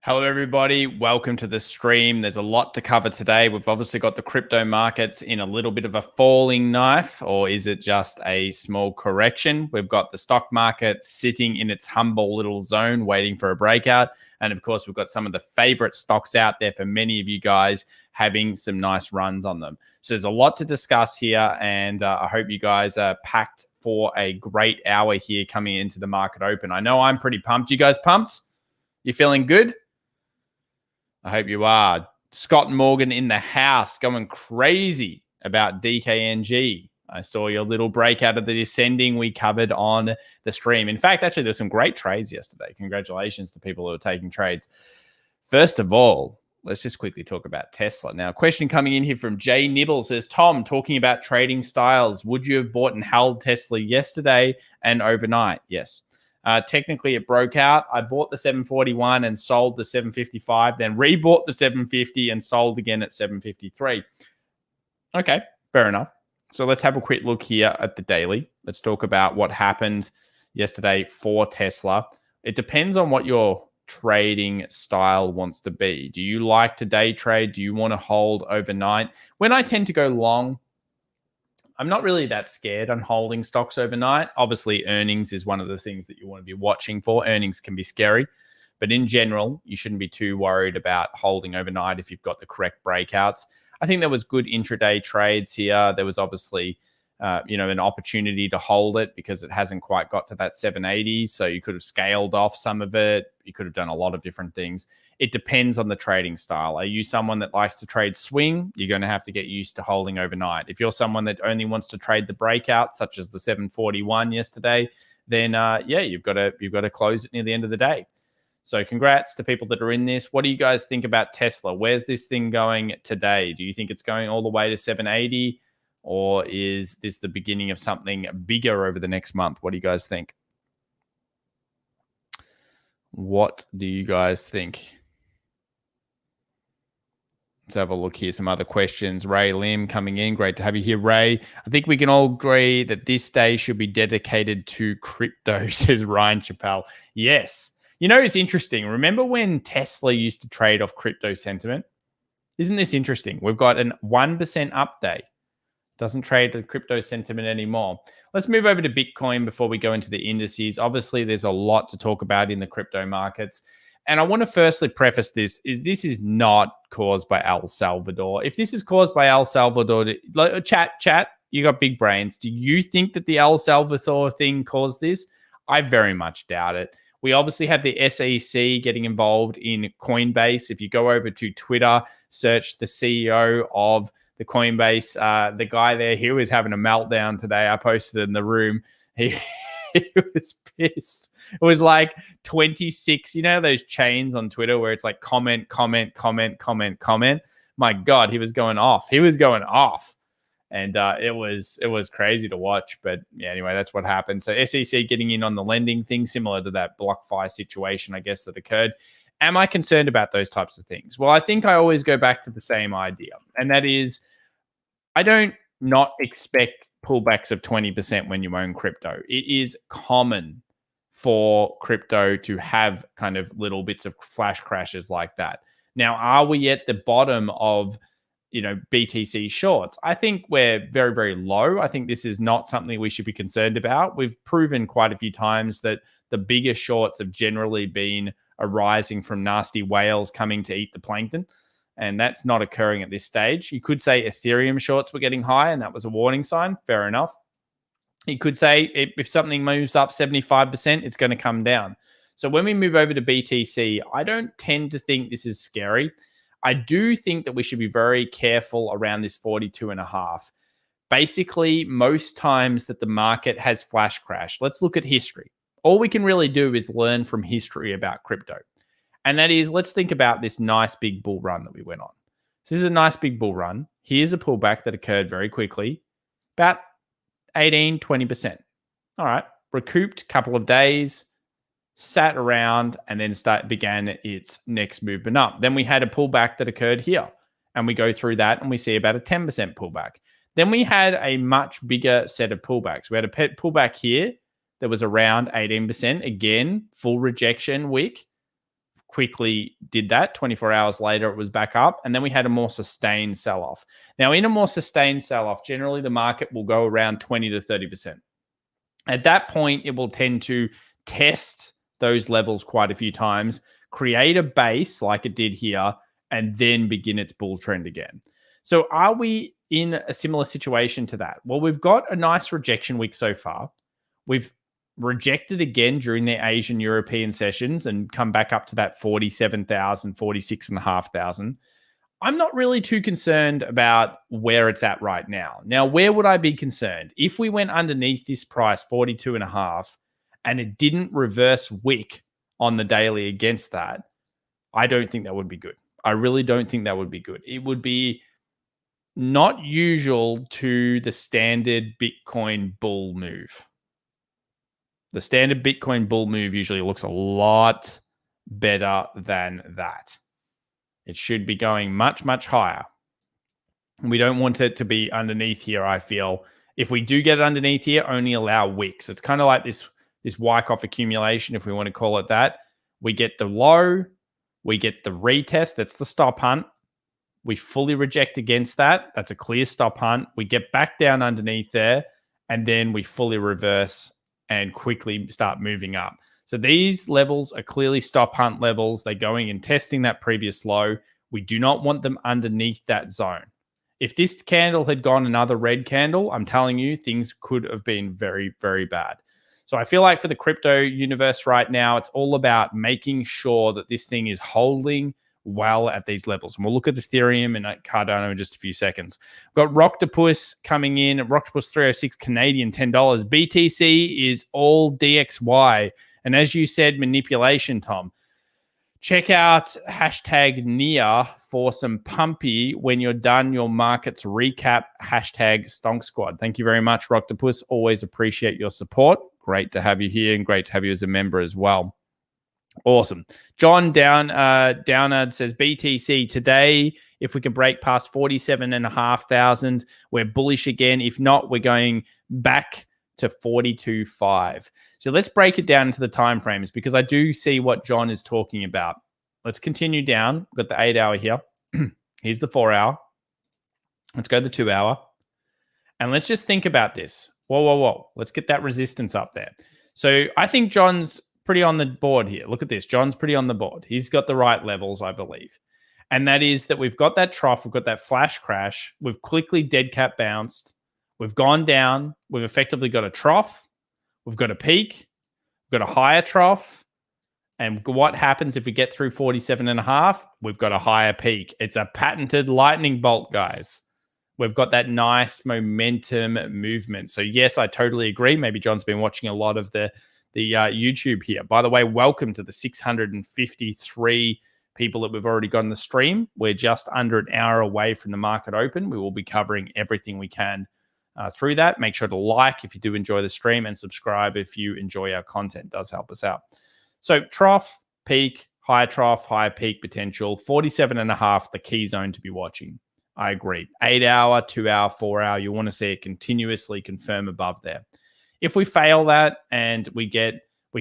Hello, everybody. Welcome to the stream. There's a lot to cover today. We've obviously got the crypto markets in a little bit of a falling knife, or is it just a small correction? We've got the stock market sitting in its humble little zone, waiting for a breakout. And of course, we've got some of the favorite stocks out there for many of you guys having some nice runs on them. So there's a lot to discuss here, and I hope you guys are packed for a great hour here coming into the market open. I know I'm pretty pumped. You guys pumped? You feeling good? I hope you are. Scott Morgan in the house going crazy about DKNG. I saw your little breakout of the descending we covered on the stream. In fact, actually, there's some great trades yesterday. Congratulations to people who are taking trades. First of all, let's just quickly talk about Tesla. Now, a question coming in here from Jay Nibble says, Tom, talking about trading styles, would you have bought and held Tesla yesterday and overnight? Yes. Technically, it broke out. I bought the 741 and sold the 755, then rebought the 750 and sold again at 753. Okay, fair enough. So let's have a quick look here at the daily. Let's talk about what happened yesterday for Tesla. It depends on what your trading style wants to be. Do you like to day trade? Do you want to hold overnight? When I tend to go long, I'm not really that scared on holding stocks overnight. Obviously, earnings is one of the things that you want to be watching for. Earnings can be scary, but in general, you shouldn't be too worried about holding overnight if you've got the correct breakouts. I think there was good intraday trades here. There was obviously, an opportunity to hold it because it hasn't quite got to that 780. So you could have scaled off some of it. You could have done a lot of different things. It depends on the trading style. Are you someone that likes to trade swing? You're going to have to get used to holding overnight. If you're someone that only wants to trade the breakout, such as the 741 yesterday, then you've got to close it near the end of the day. So congrats to people that are in this. What do you guys think about Tesla? Where's this thing going today? Do you think it's going all the way to 780? Or is this the beginning of something bigger over the next month? What do you guys think? What do you guys think? Let's have a look here. Some other questions. Ray Lim coming in. Great to have you here, Ray. I think we can all agree that this day should be dedicated to crypto, says Ryan Chappelle. Yes. You know, it's interesting. Remember when Tesla used to trade off crypto sentiment? Isn't this interesting? We've got an 1% up day. Doesn't trade the crypto sentiment anymore. Let's move over to Bitcoin before we go into the indices. Obviously, there's a lot to talk about in the crypto markets. And I want to firstly preface this is not caused by El Salvador. If this is caused by El Salvador, chat, you got big brains. Do you think that the El Salvador thing caused this? I very much doubt it. We obviously have the SEC getting involved in Coinbase. If you go over to Twitter, search the CEO of the Coinbase, the guy there, he was having a meltdown today. I posted in the room. He was pissed. It was like 26, those chains on Twitter where it's like comment. My God, he was going off. And it was crazy to watch. But yeah, anyway, that's what happened. So SEC getting in on the lending thing, similar to that BlockFi situation, I guess, that occurred. Am I concerned about those types of things? Well, I think I always go back to the same idea. And that is, I don't not expect pullbacks of 20% when you own crypto. It is common for crypto to have kind of little bits of flash crashes like that. Now, are we at the bottom of, BTC shorts? I think we're very, very low. I think this is not something we should be concerned about. We've proven quite a few times that the biggest shorts have generally been arising from nasty whales coming to eat the plankton. And that's not occurring at this stage. You could say Ethereum shorts were getting high, and that was a warning sign. Fair enough. You could say if something moves up 75%, it's going to come down. So when we move over to BTC, I don't tend to think this is scary. I do think that we should be very careful around this 42.5. Basically, most times that the market has flash crashed, let's look at history. All we can really do is learn from history about crypto. And that is, let's think about this nice big bull run that we went on. So this is a nice big bull run. Here's a pullback that occurred very quickly, about 18, 20%. All right, recouped a couple of days, sat around, and then began its next movement up. Then we had a pullback that occurred here, and we go through that, and we see about a 10% pullback. Then we had a much bigger set of pullbacks. We had a pullback here that was around 18%. Again, full rejection wick. quickly did that. 24 hours later, it was back up. And then we had a more sustained sell-off. Now, in a more sustained sell-off, generally the market will go around 20 to 30%. At that point, it will tend to test those levels quite a few times, create a base like it did here, and then begin its bull trend again. So are we in a similar situation to that? Well, we've got a nice rejection week so far. We've rejected again during the Asian European sessions and come back up to that 47,000, 46,500. I'm not really too concerned about where it's at right now. Now, where would I be concerned? If we went underneath this price, 42.5, and it didn't reverse wick on the daily against that, I don't think that would be good. I really don't think that would be good. It would be not usual to the standard Bitcoin bull move. The standard Bitcoin bull move usually looks a lot better than that. It should be going much, much higher. We don't want it to be underneath here, I feel. If we do get it underneath here, only allow wicks. It's kind of like this Wyckoff accumulation, if we want to call it that. We get the low, we get the retest, that's the stop hunt. We fully reject against that. That's a clear stop hunt. We get back down underneath there, and then we fully reverse and quickly start moving up. So these levels are clearly stop hunt levels. They're going and testing that previous low. We do not want them underneath that zone. If this candle had gone another red candle, I'm telling you, things could have been very, very bad. So I feel like for the crypto universe right now, it's all about making sure that this thing is holding well at these levels. And we'll look at Ethereum and Cardano in just a few seconds. We've got Rocktopus coming in. Rocktopus 306 Canadian, $10. BTC is all DXY. And as you said, manipulation, Tom. Check out hashtag NIA for some pumpy when you're done your markets recap, hashtag Stonk Squad. Thank you very much, Rocktopus. Always appreciate your support. Great to have you here and great to have you as a member as well. Awesome. John Downard says BTC today, if we can break past 47,500, we're bullish again. If not, we're going back to 42.5. So let's break it down into the time frames because I do see what John is talking about. Let's continue down. We've got the 8 hour here. Here's the 4 hour. Let's go to the 2 hour. And let's just think about this. Whoa. Let's get that resistance up there. So I think John's pretty on the board here. Look at this. John's pretty on the board. He's got the right levels, I believe. And that is that we've got that trough. We've got that flash crash. We've quickly dead cat bounced. We've gone down. We've effectively got a trough. We've got a peak. We've got a higher trough. And what happens if we get through 47.5? We've got a higher peak. It's a patented lightning bolt, guys. We've got that nice momentum movement. So yes, I totally agree. Maybe John's been watching a lot of the YouTube here. By the way, welcome to the 653 people that we've already got in the stream. We're just under an hour away from the market open. We will be covering everything we can through that. Make sure to like if you do enjoy the stream and subscribe if you enjoy our content. It does help us out. So trough, peak, high trough, high peak potential, 47.5, the key zone to be watching. I agree. 8 hour, 2 hour, 4 hour, you want to see it continuously confirm above there. If we fail that and we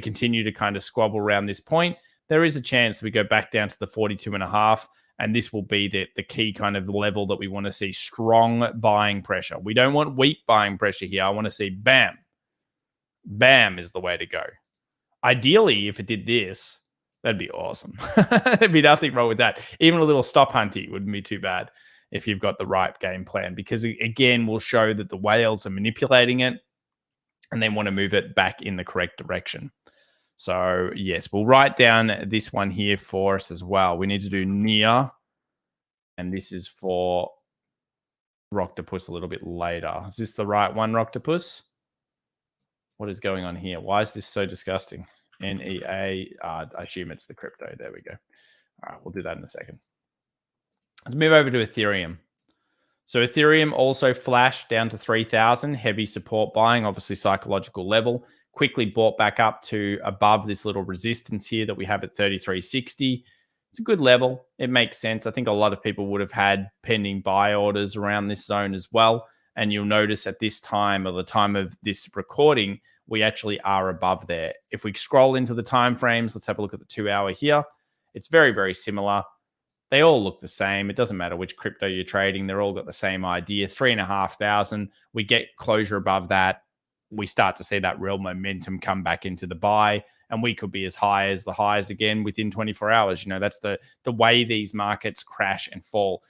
continue to kind of squabble around this point, there is a chance we go back down to the 42.5, and this will be the key kind of level that we want to see strong buying pressure. We don't want weak buying pressure here. I want to see bam. Bam is the way to go. Ideally, if it did this, that'd be awesome. There'd be nothing wrong with that. Even a little stop hunty wouldn't be too bad if you've got the right game plan, because again, we'll show that the whales are manipulating it and they want to move it back in the correct direction. So yes, we'll write down this one here for us as well. We need to do near, and this is for Rocktopus a little bit later. Is this the right one, Rocktopus? What is going on here? Why is this so disgusting? NEA, I assume it's the crypto. There we go. All right, we'll do that in a second. Let's move over to Ethereum. So Ethereum also flashed down to 3,000, heavy support buying, obviously psychological level, quickly bought back up to above this little resistance here that we have at 33.60. It's a good level. It makes sense. I think a lot of people would have had pending buy orders around this zone as well. And you'll notice at this time, or the time of this recording, we actually are above there. If we scroll into the time frames, let's have a look at the 2 hour here. It's very, very similar. They all look the same. It doesn't matter which crypto you're trading. They're all got the same idea. 3,500. We get closure above that. We start to see that real momentum come back into the buy, and we could be as high as the highs again within 24 hours. You know, that's the way these markets crash and fall.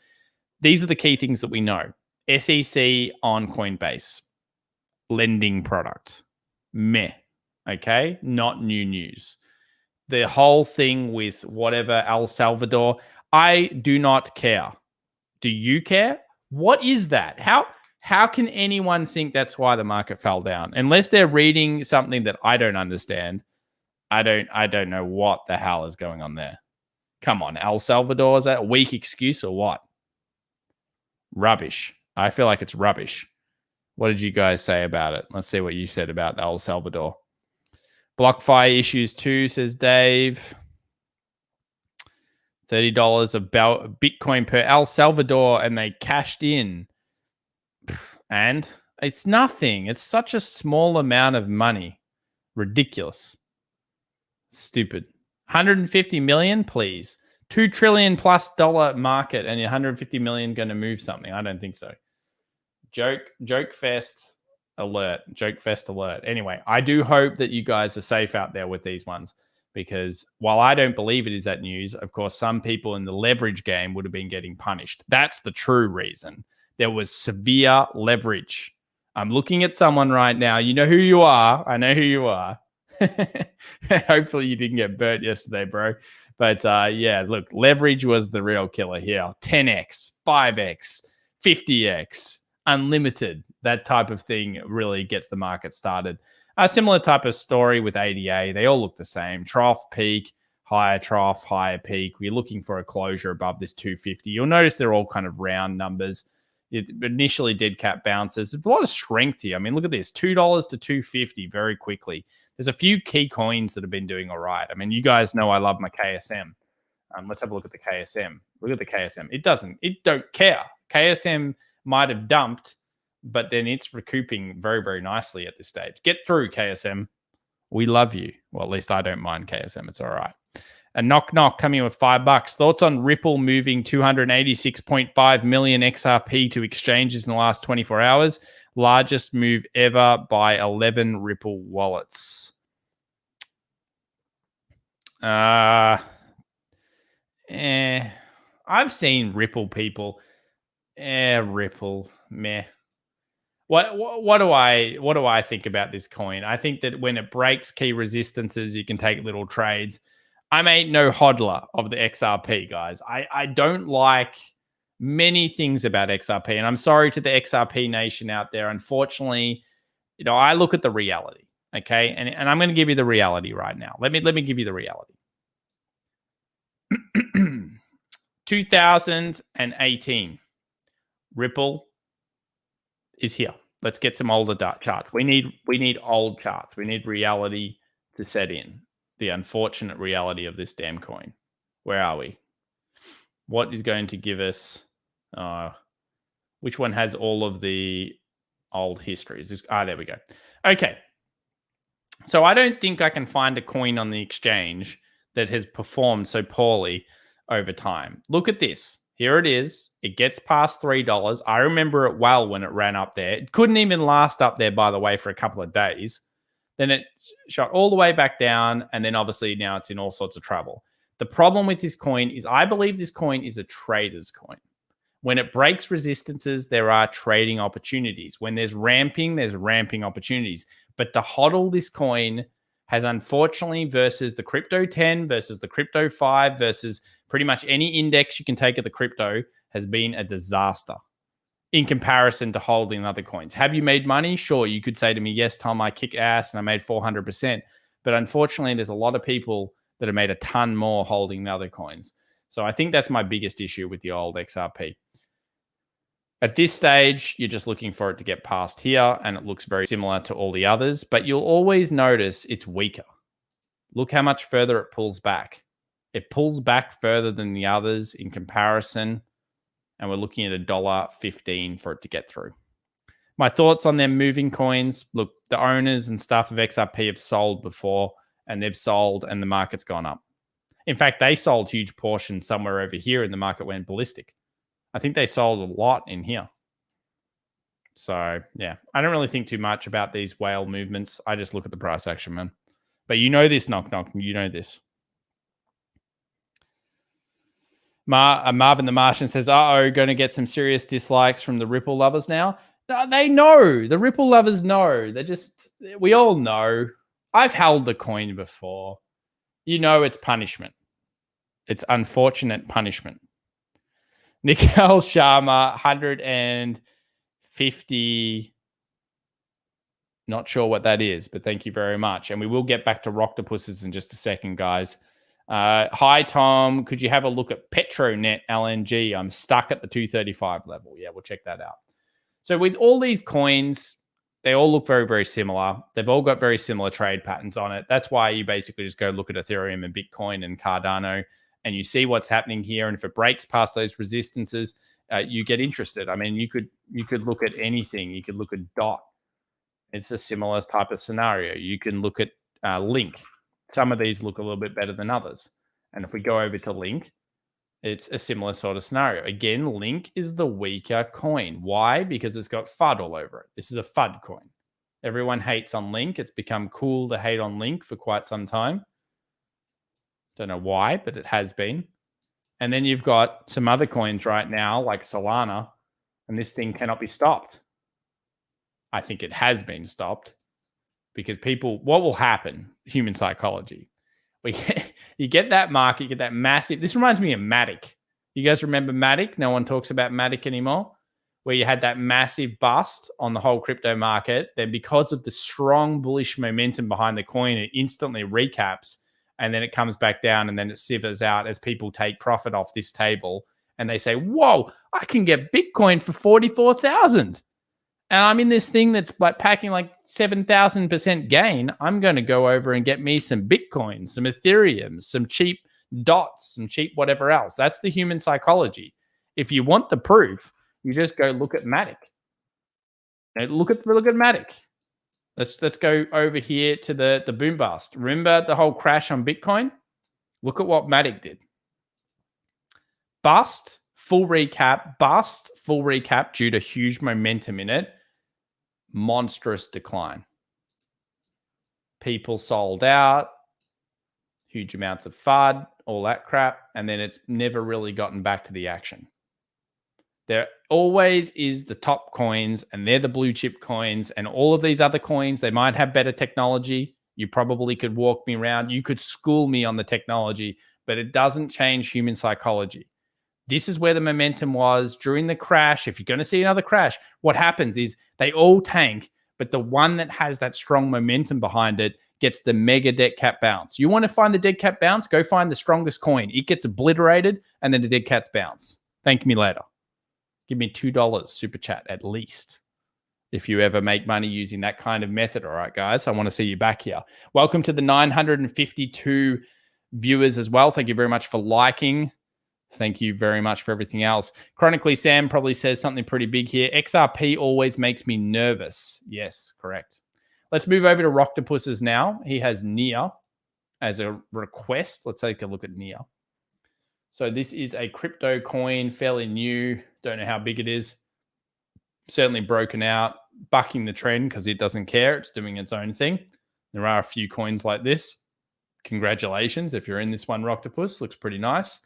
These are the key things that we know. SEC on Coinbase, lending product, meh. Okay, not new news. The whole thing with whatever El Salvador, I do not care. Do you care? What is that? How can anyone think that's why the market fell down? Unless they're reading something that I don't understand, I don't know what the hell is going on there. Come on, El Salvador, is that a weak excuse or what? Rubbish. I feel like it's rubbish. What did you guys say about it? Let's see what you said about El Salvador. BlockFi issues too, says Dave. $30 of Bitcoin per El Salvador, and they cashed in. And it's nothing. It's such a small amount of money. Ridiculous. Stupid. 150 million, please. $2 trillion plus market, and 150 million going to move something. I don't think so. Joke fest alert. Joke fest alert. Anyway, I do hope that you guys are safe out there with these ones, because while I don't believe it is that news, of course, some people in the leverage game would have been getting punished. That's the true reason. There was severe leverage. I'm looking at someone right now. You know who you are. I know who you are. Hopefully you didn't get burnt yesterday, bro. But yeah, look, leverage was the real killer here. 10x, 5x, 50x, unlimited. That type of thing really gets the market started. A similar type of story with ADA. They all look the same. Trough, peak, higher trough, higher peak. We're looking for a closure above this 250. You'll notice they're all kind of round numbers. It initially did cap bounces. There's a lot of strength here. I mean, look at this, $2 to 250 very quickly. There's a few key coins that have been doing all right. I mean, you guys know I love my KSM. Let's have a look at the KSM. Look at the KSM. It don't care. KSM might have dumped, but then it's recouping very, very nicely at this stage. Get through, KSM. We love you. Well, at least I don't mind KSM. It's all right. And knock coming in with $5. Thoughts on Ripple moving 286.5 million XRP to exchanges in the last 24 hours? Largest move ever by 11 Ripple wallets. I've seen Ripple people. Ripple, meh. What do I think about this coin? I think that when it breaks key resistances, you can take little trades. I'm no hodler of the XRP, guys. I don't like many things about XRP, and I'm sorry to the XRP nation out there. Unfortunately, I look at the reality, okay? And I'm going to give you the reality right now. Let me give you the reality. 2018, Ripple is here. Let's get some older charts. We need old charts. We need reality to set in. The unfortunate reality of this damn coin. Where are we? What is going to give us? Which one has all of the old histories? There we go. Okay. So I don't think I can find a coin on the exchange that has performed so poorly over time. Look at this. Here it is. It gets past $3. I remember it well when it ran up there. It couldn't even last up there, by the way, for a couple of days. Then it shot all the way back down, and then obviously now it's in all sorts of trouble. The problem with this coin is I believe this coin is a trader's coin. When it breaks resistances, there are trading opportunities. When there's ramping opportunities. But to hodl this coin has unfortunately versus the crypto 10, versus the crypto 5, versus pretty much any index you can take of the crypto has been a disaster in comparison to holding other coins. Have you made money? Sure, you could say to me, yes, Tom, I kick ass and I made 400%. But unfortunately, there's a lot of people that have made a ton more holding the other coins. So I think that's my biggest issue with the old XRP. At this stage, you're just looking for it to get past here, and it looks very similar to all the others, but you'll always notice it's weaker. Look how much further it pulls back. It pulls back further than the others in comparison, and we're looking at $1.15 for it to get through. My thoughts on them moving coins. Look, the owners and stuff of XRP have sold before, and they've sold, and the market's gone up. In fact, they sold huge portions somewhere over here and the market went ballistic. I think they sold a lot in here. So, yeah, I don't really think too much about these whale movements. I just look at the price action, man. But you know this, Knock Knock. You know this. Marvin the Martian says, uh-oh, going to get some serious dislikes from the Ripple lovers now. No, they know. The Ripple lovers know. We all know. I've held the coin before. You know it's punishment. It's unfortunate punishment. Nikhil Sharma, 150. Not sure what that is, but thank you very much. And we will get back to Roctopuses in just a second, guys. Hi, Tom. Could you have a look at Petronet LNG? I'm stuck at the 235 level. Yeah, we'll check that out. So with all these coins, they all look very, very similar. They've all got very similar trade patterns on it. That's why you basically just go look at Ethereum and Bitcoin and Cardano, and you see what's happening here. And if it breaks past those resistances, you get interested. I mean, you could look at anything. You could look at DOT. It's a similar type of scenario. You can look at Link. Some of these look a little bit better than others. And if we go over to Link, it's a similar sort of scenario. Again, Link is the weaker coin. Why? Because it's got FUD all over it. This is a FUD coin. Everyone hates on Link. It's become cool to hate on Link for quite some time. Don't know why, but it has been. And then you've got some other coins right now, like Solana, and this thing cannot be stopped. I think it has been stopped because what will happen? Human psychology. You get that market, you get that massive. This reminds me of Matic. You guys remember Matic? No one talks about Matic anymore, where you had that massive bust on the whole crypto market. Then because of the strong bullish momentum behind the coin, it instantly recaps and then it comes back down and then it sivers out as people take profit off this table and they say, whoa, I can get Bitcoin for 44,000. And I'm in this thing that's like packing like 7,000% gain. I'm going to go over and get me some Bitcoin, some Ethereum, some cheap dots, some cheap whatever else. That's the human psychology. If you want the proof, you just go look at Matic. Look at Matic. Let's go over here to the boom bust. Remember the whole crash on Bitcoin? Look at what Matic did. Bust, full recap, due to huge momentum in it. Monstrous decline. People sold out, huge amounts of FUD, all that crap, and then it's never really gotten back to the action. There always is the top coins, and they're the blue chip coins, and all of these other coins, they might have better technology. You probably could walk me around. You could school me on the technology, but it doesn't change human psychology. This is where the momentum was during the crash. If you're going to see another crash, what happens is they all tank, but the one that has that strong momentum behind it gets the mega dead cat bounce. You want to find the dead cat bounce? Go find the strongest coin. It gets obliterated, and then the dead cats bounce. Thank me later. Give me $2 super chat at least if you ever make money using that kind of method. All right, guys, I want to see you back here. Welcome to the 952 viewers as well. Thank you very much for liking. Thank you very much for everything else. Chronically Sam probably says something pretty big here. XRP always makes me nervous. Yes, correct. Let's move over to Roctopuses now. He has NIA as a request. Let's take a look at NIA. So this is a crypto coin, fairly new. Don't know how big it is. Certainly broken out, bucking the trend because it doesn't care. It's doing its own thing. There are a few coins like this. Congratulations if you're in this one, Roctopus. Looks pretty nice.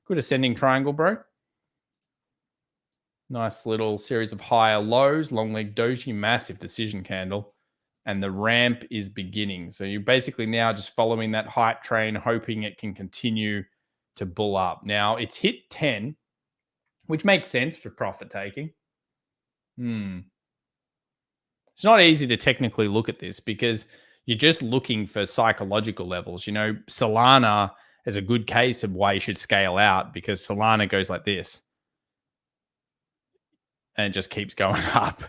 Good ascending triangle, bro. Nice little series of higher lows, long leg doji, massive decision candle. And the ramp is beginning. So you're basically now just following that hype train, hoping it can continue to bull up. Now it's hit 10, which makes sense for profit taking. It's not easy to technically look at this because you're just looking for psychological levels. You know, Solana is a good case of why you should scale out because Solana goes like this and it just keeps going up.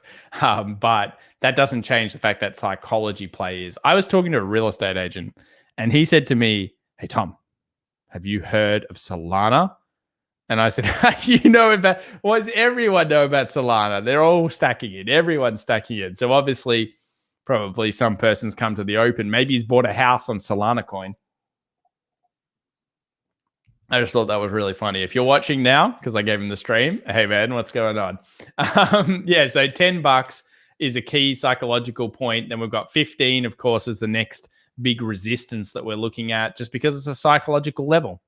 But that doesn't change the fact that psychology play is. I was talking to a real estate agent and he said to me, hey, Tom, have you heard of Solana? And I said, you know about, what does everyone know about Solana? They're all stacking in. Everyone's stacking in. So obviously, probably some person's come to the open. Maybe he's bought a house on Solana coin. I just thought that was really funny. If you're watching now, because I gave him the stream, hey man, what's going on? Yeah, so $10 is a key psychological point. Then we've got 15, of course, is the next big resistance that we're looking at, just because it's a psychological level.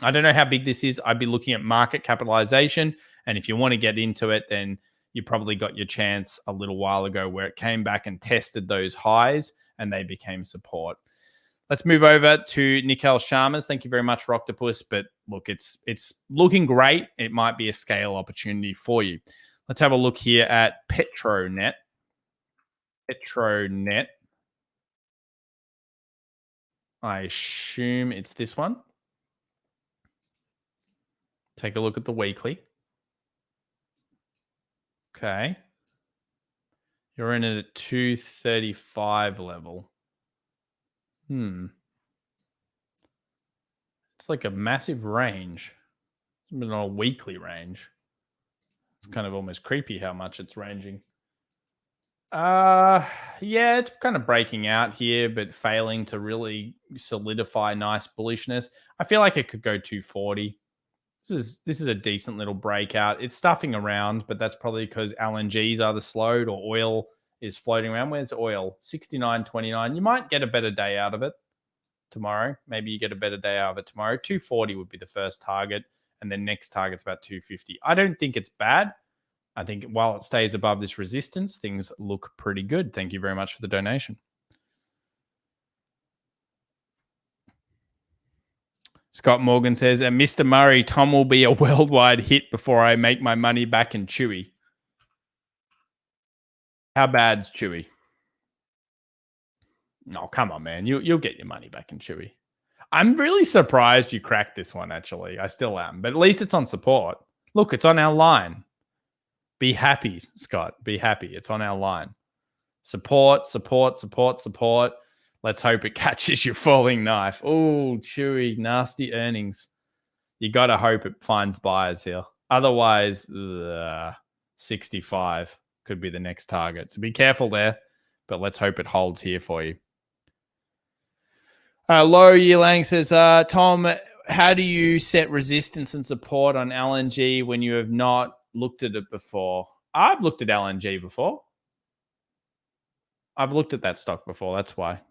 I don't know how big this is. I'd be looking at market capitalization. And if you want to get into it, then you probably got your chance a little while ago where it came back and tested those highs and they became support. Let's move over to Nikhil Sharma's. Thank you very much, Roctopus. But look, it's looking great. It might be a scale opportunity for you. Let's have a look here at Petronet. Petronet. I assume it's this one. Take a look at the weekly. Okay. You're in it at 235 level. It's like a massive range. It's been on a weekly range. It's kind of almost creepy how much it's ranging. Yeah, it's kind of breaking out here, but failing to really solidify nice bullishness. I feel like it could go 240. This is a decent little breakout. It's stuffing around, but that's probably because LNGs either slowed or oil is floating around. Where's oil? 69.29. You might get a better day out of it tomorrow. Maybe you get a better day out of it tomorrow. 240 would be the first target, and then next target's about 250. I don't think it's bad. I think while it stays above this resistance, things look pretty good. Thank you very much for the donation. Scott Morgan says, Mr. Murray, Tom will be a worldwide hit before I make my money back in Chewy. How bad's Chewy? No, come on, man. You'll get your money back in Chewy. I'm really surprised you cracked this one, actually. I still am. But at least it's on support. Look, it's on our line. Be happy, Scott. Be happy. It's on our line. Support, support, support, support. Let's hope it catches your falling knife. Oh, Chewy, nasty earnings. You got to hope it finds buyers here. Otherwise, 65 could be the next target. So be careful there, but let's hope it holds here for you. Lo Yilang says, Tom, how do you set resistance and support on LNG when you have not looked at it before? I've looked at LNG before. I've looked at that stock before. That's why.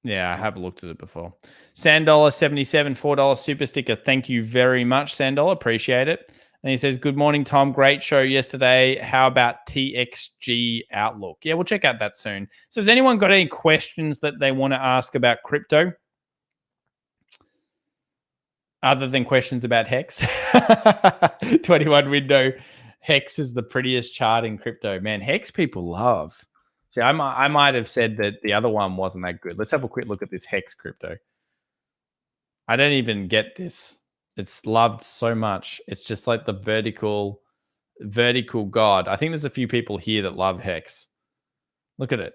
Yeah, I have looked at it before. Sandola77, $4 super sticker. Thank you very much, Sandola. Appreciate it. And he says, good morning, Tom. Great show yesterday. How about TXG outlook? Yeah, we'll check out that soon. So has anyone got any questions that they want to ask about crypto? Other than questions about Hex? 21 window. Hex is the prettiest chart in crypto. Man, Hex people love. See, I might have said that the other one wasn't that good. Let's have a quick look at this Hex crypto. I don't even get this. It's loved so much. It's just like the vertical god. I think there's a few people here that love Hex. Look at it.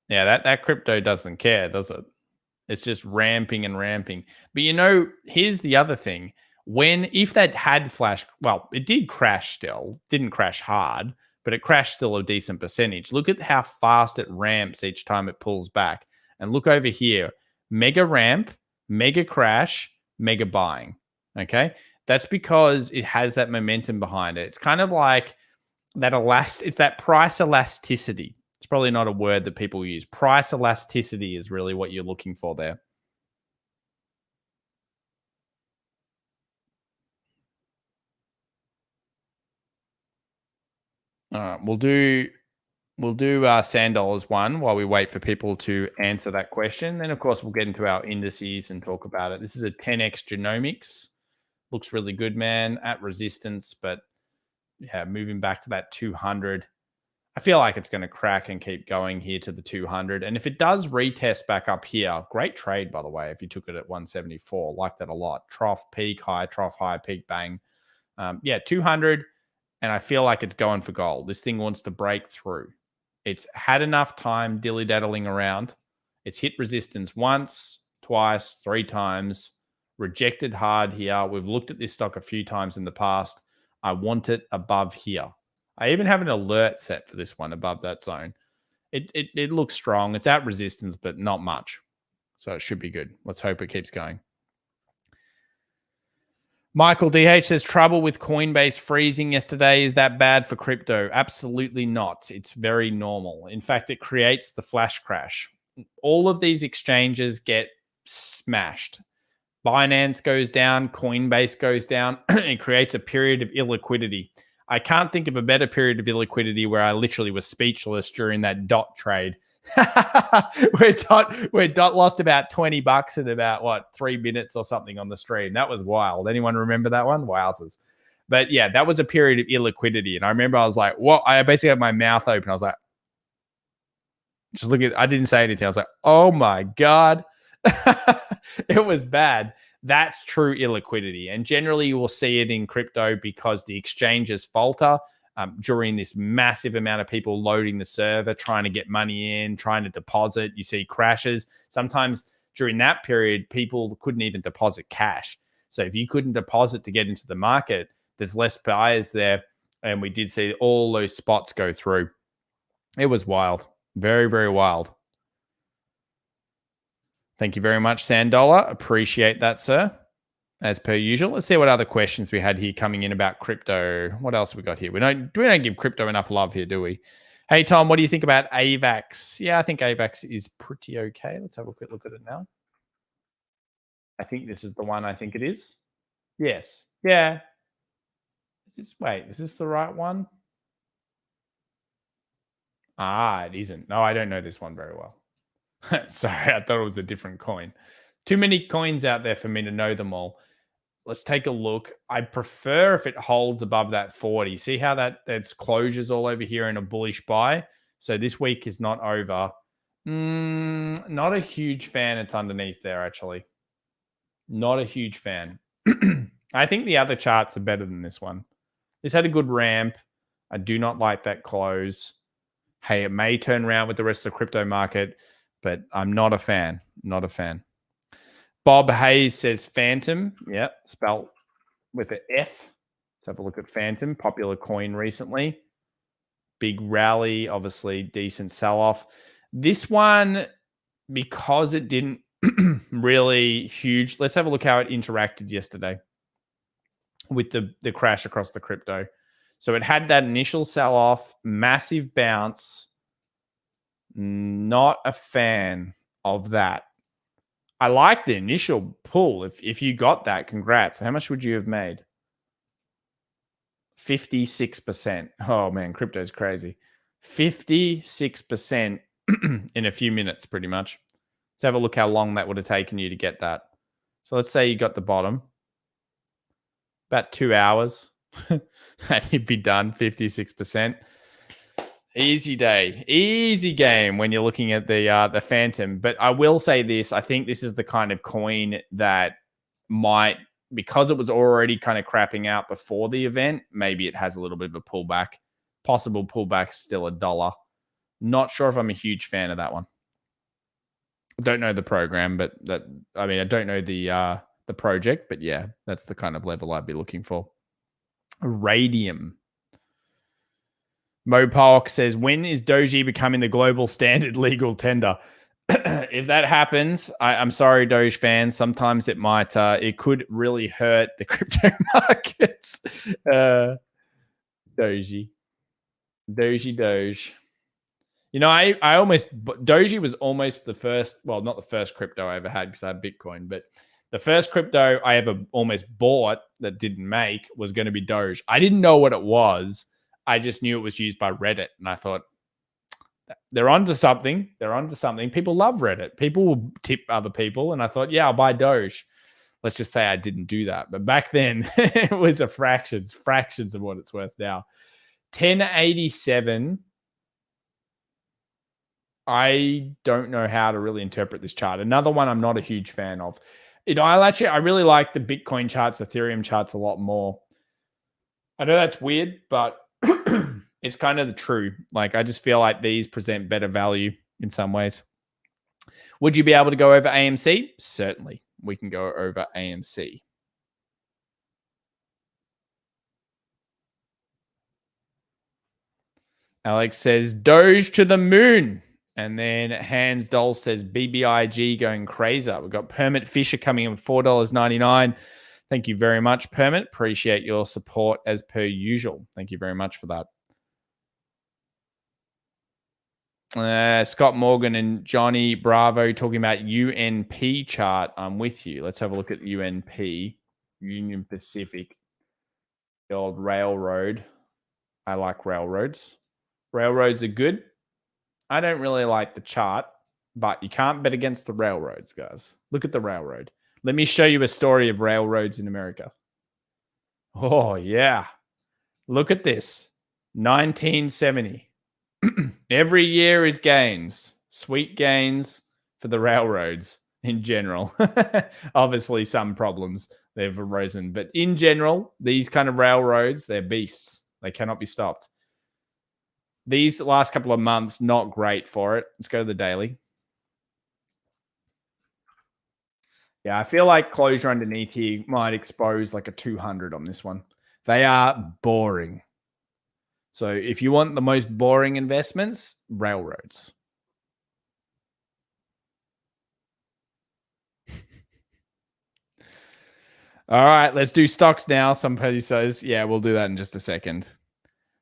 Yeah, that crypto doesn't care, does it? It's just ramping and ramping. But you know, here's the other thing. If that had flashed, well, it did crash still. Didn't crash hard, but it crashed still a decent percentage. Look at how fast it ramps each time it pulls back. And look over here. Mega ramp, mega crash, mega buying. Okay? That's because it has that momentum behind it. It's kind of like that it's that price elasticity. It's probably not a word that people use. Price elasticity is really what you're looking for there. All right, we'll do $1 while we wait for people to answer that question. Then, of course, we'll get into our indices and talk about it. This is a 10x genomics. Looks really good, man, at resistance, but yeah, moving back to that 200. I feel like it's going to crack and keep going here to the 200. And if it does retest back up here, great trade, by the way, if you took it at 174. Like that a lot. Trough, peak, high, trough, high, peak, bang. Yeah, 200. And I feel like it's going for gold. This thing wants to break through. It's had enough time dilly-daddling around. It's hit resistance once, twice, 3 times. Rejected hard here. We've looked at this stock a few times in the past. I want it above here. I even have an alert set for this one above that zone. It looks strong. It's at resistance, but not much. So it should be good. Let's hope it keeps going. Michael DH says trouble with Coinbase freezing yesterday. Is that bad for crypto? Absolutely not. It's very normal. In fact, it creates the flash crash. All of these exchanges get smashed. Binance goes down, Coinbase goes down. It creates a period of illiquidity. I can't think of a better period of illiquidity where I literally was speechless during that dot trade. where dot lost about $20 in about 3 minutes or something on the stream. That was wild. Anyone remember that one? Wowzers. But yeah, that was a period of illiquidity. And I remember I was like, what? I basically had my mouth open. I was like, just look at, I didn't say anything. I was like, oh my God. It was bad. That's true illiquidity. And generally you will see it in crypto because the exchanges falter during this massive amount of people loading the server, trying to get money in, trying to deposit. You see crashes. Sometimes during that period, people couldn't even deposit cash. So if you couldn't deposit to get into the market, there's less buyers there. And we did see all those spots go through. It was wild. Very, very wild. Thank you very much, Sandola. Appreciate that, sir. As per usual. Let's see what other questions we had here coming in about crypto. What else we got here? We don't give crypto enough love here, do we? Hey, Tom, what do you think about AVAX? Yeah, I think AVAX is pretty okay. Let's have a quick look at it now. I think this is the one I think it is. Yes. Yeah. Is this the right one? Ah, it isn't. No, I don't know this one very well. Sorry, I thought it was a different coin. Too many coins out there for me to know them all. Let's take a look. I prefer if it holds above that 40. See how that's closures all over here in a bullish buy. So this week is not over. Not a huge fan. It's underneath there, actually. Not a huge fan. I think the other charts are better than this one. This had a good ramp. I do not like that close. Hey, it may turn around with the rest of the crypto market, but I'm not a fan. Not a fan. Bob Hayes says Phantom. Yep, spelled with an F. Let's have a look at Phantom. Popular coin recently. Big rally, obviously decent sell-off. This one, because it didn't really huge. Let's have a look how it interacted yesterday with the crash across the crypto. So it had that initial sell-off, massive bounce. Not a fan of that. I like the initial pull. If you got that, congrats. How much would you have made? 56%. Oh man, crypto's crazy. 56% in a few minutes, pretty much. Let's have a look how long that would have taken you to get that. So let's say you got the bottom. About 2 hours. And you'd be done, 56%. Easy day, easy game when you're looking at the Phantom. But I will say this: I think this is the kind of coin that might, because it was already kind of crapping out before the event, maybe it has a little bit of a pullback. Possible pullback, still $1. Not sure if I'm a huge fan of that one. I don't know the program, but I don't know the project, but yeah, that's the kind of level I'd be looking for. Radium. Mopalk says, when is Doji becoming the global standard legal tender? If that happens, I'm sorry, Doge fans. Sometimes it might, it could really hurt the crypto markets. Doji. You know, Doji was almost the first, well, not the first crypto I ever had because I had Bitcoin, but the first crypto I ever almost bought that didn't make was going to be Doge. I didn't know what it was. I just knew it was used by Reddit. And I thought, they're onto something. People love Reddit. People will tip other people. And I thought, yeah, I'll buy Doge. Let's just say I didn't do that. But back then, it was fractions of what it's worth now. 1087. I don't know how to really interpret this chart. Another one I'm not a huge fan of. You know, I really like the Bitcoin charts, Ethereum charts a lot more. I know that's weird, but it's kind of the true. Like, I just feel like these present better value in some ways. Would you be able to go over AMC? Certainly. We can go over AMC. Alex says, Doge to the moon. And then Hans Doll says BBIG going crazy. We've got Permit Fisher coming in $4.99. Thank you very much, Permit. Appreciate your support as per usual. Thank you very much for that. Scott Morgan and Johnny Bravo talking about UNP chart. I'm with you. Let's have a look at UNP, Union Pacific, the old railroad. I like railroads. Railroads are good. I don't really like the chart, but you can't bet against the railroads, guys. Look at the railroad. Let me show you a story of railroads in America. Oh, yeah. Look at this. 1970. Every year is gains, sweet gains for the railroads in general. Obviously, some problems they've arisen, but in general, these kind of railroads, they're beasts. They cannot be stopped. These last couple of months, not great for it. Let's go to the daily. Yeah, I feel like closure underneath here might expose like a 200 on this one. They are boring. So if you want the most boring investments, railroads. All right, let's do stocks now. Somebody says, yeah, we'll do that in just a second.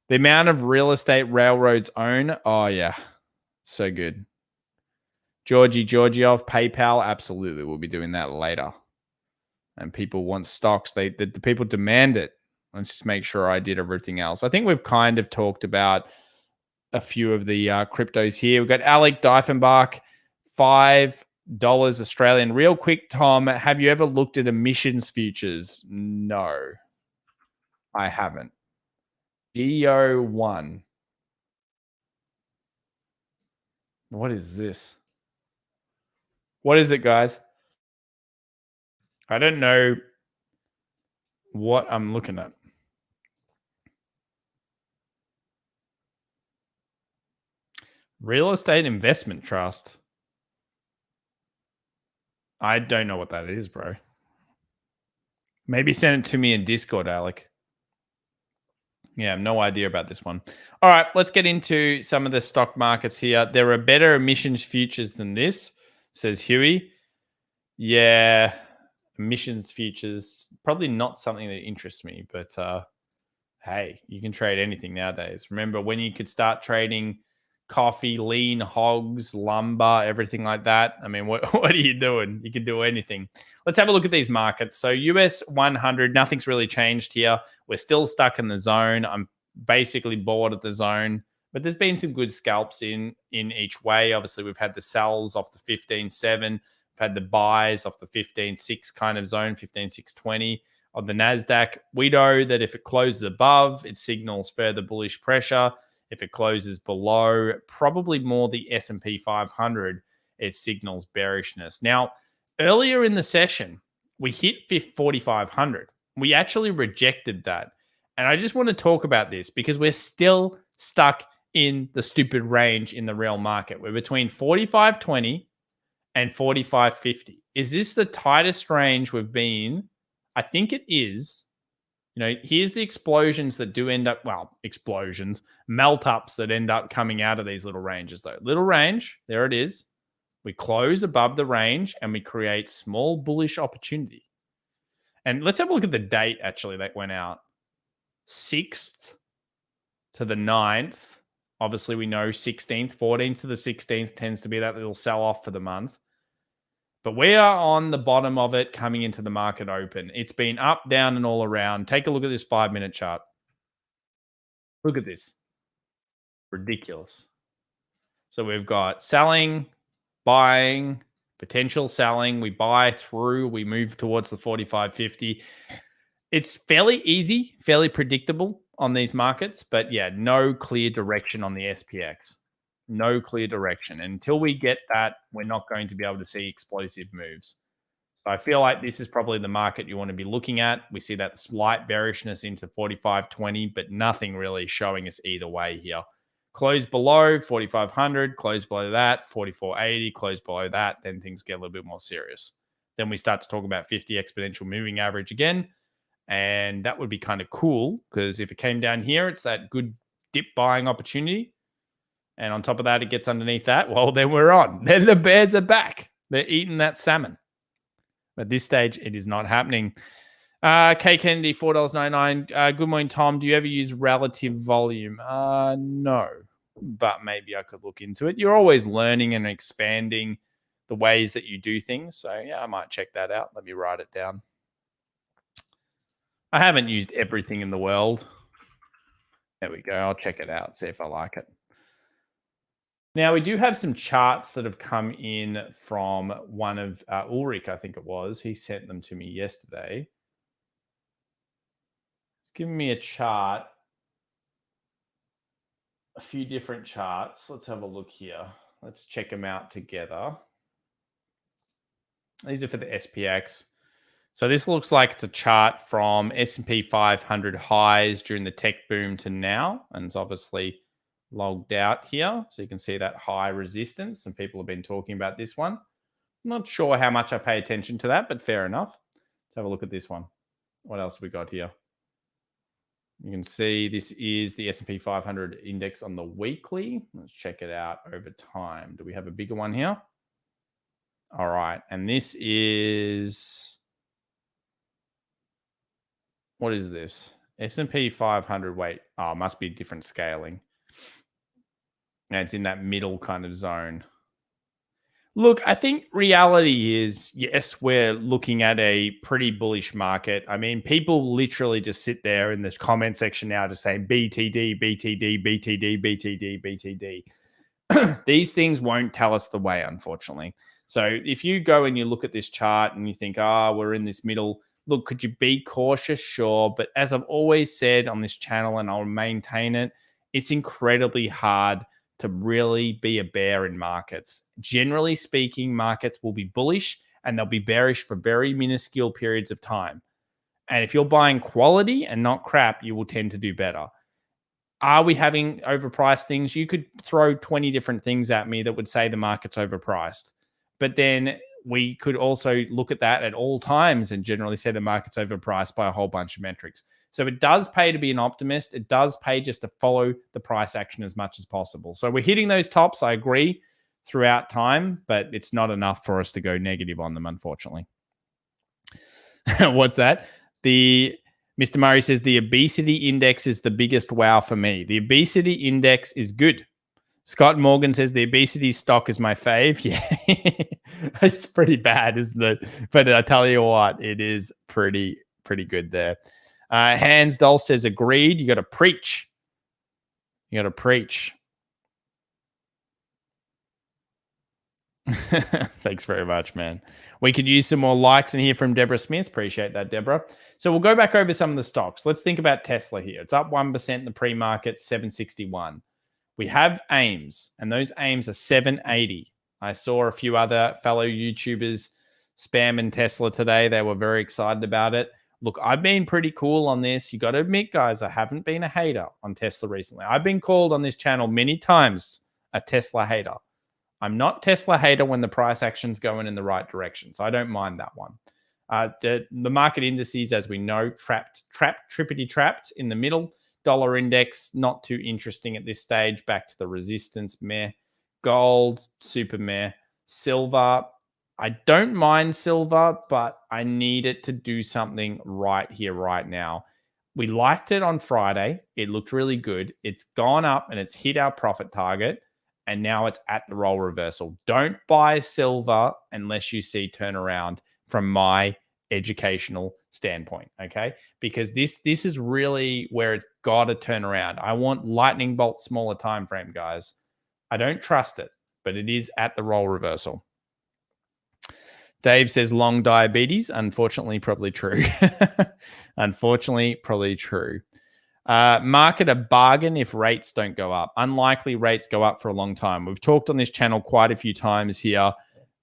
The amount of real estate railroads own, oh yeah, so good. Georgiev, PayPal, absolutely. We'll be doing that later. And people want stocks. The people demand it. Let's just make sure I did everything else. I think we've kind of talked about a few of the cryptos here. We've got Alec Diefenbach, $5 Australian. Real quick, Tom, have you ever looked at emissions futures? No, I haven't. GO1. What is this? What is it, guys? I don't know what I'm looking at. Real estate investment trust. I don't know what that is, bro. Maybe send it to me in Discord, Alec. Yeah, I have no idea about this one. All right, let's get into some of the stock markets here. There are better emissions futures than this, says Huey. Yeah, emissions futures, probably not something that interests me, but hey, you can trade anything nowadays. Remember when you could start trading coffee, lean hogs, lumber, everything like that? I mean, what are you doing? You can do anything. Let's have a look at these markets. So US 100, nothing's really changed here. We're still stuck in the zone. I'm basically bored at the zone, but there's been some good scalps in each way. Obviously, we've had the sells off the 15.7. We've had the buys off the 15.6 kind of zone, 15.620. On the Nasdaq, we know that if it closes above, it signals further bullish pressure. If it closes below, probably more the S&P 500, it signals bearishness. Now, earlier in the session, we hit 4,500. We actually rejected that. And I just want to talk about this because we're still stuck in the stupid range in the real market. We're between 45.20 and 45.50. Is this the tightest range we've been? I think it is. You know, here's the explosions that do end up, well, explosions, melt ups that end up coming out of these little ranges, though. Little range, there it is. We close above the range and we create small bullish opportunity. And let's have a look at the date, actually, that went out. 6th to the 9th. Obviously, we know 16th, 14th to the 16th tends to be that little sell off for the month. But we are on the bottom of it coming into the market open. It's been up, down, and all around. Take a look at this 5-minute chart. Look at this. Ridiculous. So we've got selling, buying, potential selling. We buy through. We move towards the 45.50. It's fairly easy, fairly predictable on these markets. But yeah, no clear direction on the SPX. No clear direction. And until we get that, we're not going to be able to see explosive moves. So I feel like this is probably the market you want to be looking at. We see that slight bearishness into 45.20, but nothing really showing us either way here. Close below 4,500, close below that, 44.80, close below that, then things get a little bit more serious. Then we start to talk about 50 exponential moving average again. And that would be kind of cool because if it came down here, it's that good dip buying opportunity. And on top of that, it gets underneath that. Well, then we're on. Then the bears are back. They're eating that salmon. At this stage, it is not happening. K Kennedy, $4.99. Good morning, Tom. Do you ever use relative volume? No, but maybe I could look into it. You're always learning and expanding the ways that you do things. So yeah, I might check that out. Let me write it down. I haven't used everything in the world. There we go. I'll check it out, see if I like it. Now, we do have some charts that have come in from one of Ulrich, I think it was. He sent them to me yesterday. Give me a chart, a few different charts. Let's have a look here. Let's check them out together. These are for the SPX. So this looks like it's a chart from S&P 500 highs during the tech boom to now. And it's obviously logged out here. So you can see that high resistance. And people have been talking about this one. I'm not sure how much I pay attention to that, but fair enough. Let's have a look at this one. What else have we got here? You can see this is the S&P 500 index on the weekly. Let's check it out over time. Do we have a bigger one here? All right. And this is... what is this? S&P 500. Wait. Oh, it must be different scaling. And it's in that middle kind of zone. Look, I think reality is, yes, we're looking at a pretty bullish market. I mean, people literally just sit there in the comment section now to say BTD, BTD, BTD, BTD, BTD. These things won't tell us the way, unfortunately. So if you go and you look at this chart and you think, we're in this middle, look, could you be cautious? Sure. But as I've always said on this channel, and I'll maintain it, it's incredibly hard to really be a bear in markets. Generally speaking, markets will be bullish and they'll be bearish for very minuscule periods of time. And if you're buying quality and not crap, you will tend to do better. Are we having overpriced things? You could throw 20 different things at me that would say the market's overpriced. But then we could also look at that at all times and generally say the market's overpriced by a whole bunch of metrics. So it does pay to be an optimist. It does pay just to follow the price action as much as possible. So we're hitting those tops, I agree, throughout time, but it's not enough for us to go negative on them, unfortunately. What's that? Mr. Murray says the obesity index is the biggest wow for me. The obesity index is good. Scott Morgan says the obesity stock is my fave. Yeah, it's pretty bad, isn't it? But I tell you what, it is pretty good there. Hans Doll says agreed. You got to preach. You got to preach. Thanks very much, man. We could use some more likes in here from Deborah Smith. Appreciate that, Deborah. So we'll go back over some of the stocks. Let's think about Tesla here. It's up 1% in the pre-market, 761. We have AIMs, and those AIMs are 780. I saw a few other fellow YouTubers spamming Tesla today. They were very excited about it. Look, I've been pretty cool on this. You got to admit, guys, I haven't been a hater on Tesla recently. I've been called on this channel many times a Tesla hater. I'm not Tesla hater when the price action's going in the right direction, so I don't mind that one. The market indices, as we know, trippity trapped in the middle. Dollar index, not too interesting at this stage. Back to the resistance, meh. Gold, super meh. Silver, I don't mind silver, but I need it to do something right here, right now. We liked it on Friday. It looked really good. It's gone up and it's hit our profit target. And now it's at the roll reversal. Don't buy silver unless you see turnaround from my educational standpoint, okay? Because this is really where it's got to turn around. I want lightning bolt smaller time frame, guys. I don't trust it, but it is at the roll reversal. Dave says long diabetes. Unfortunately, probably true. Unfortunately, probably true. Market a bargain if rates don't go up. Unlikely rates go up for a long time. We've talked on this channel quite a few times here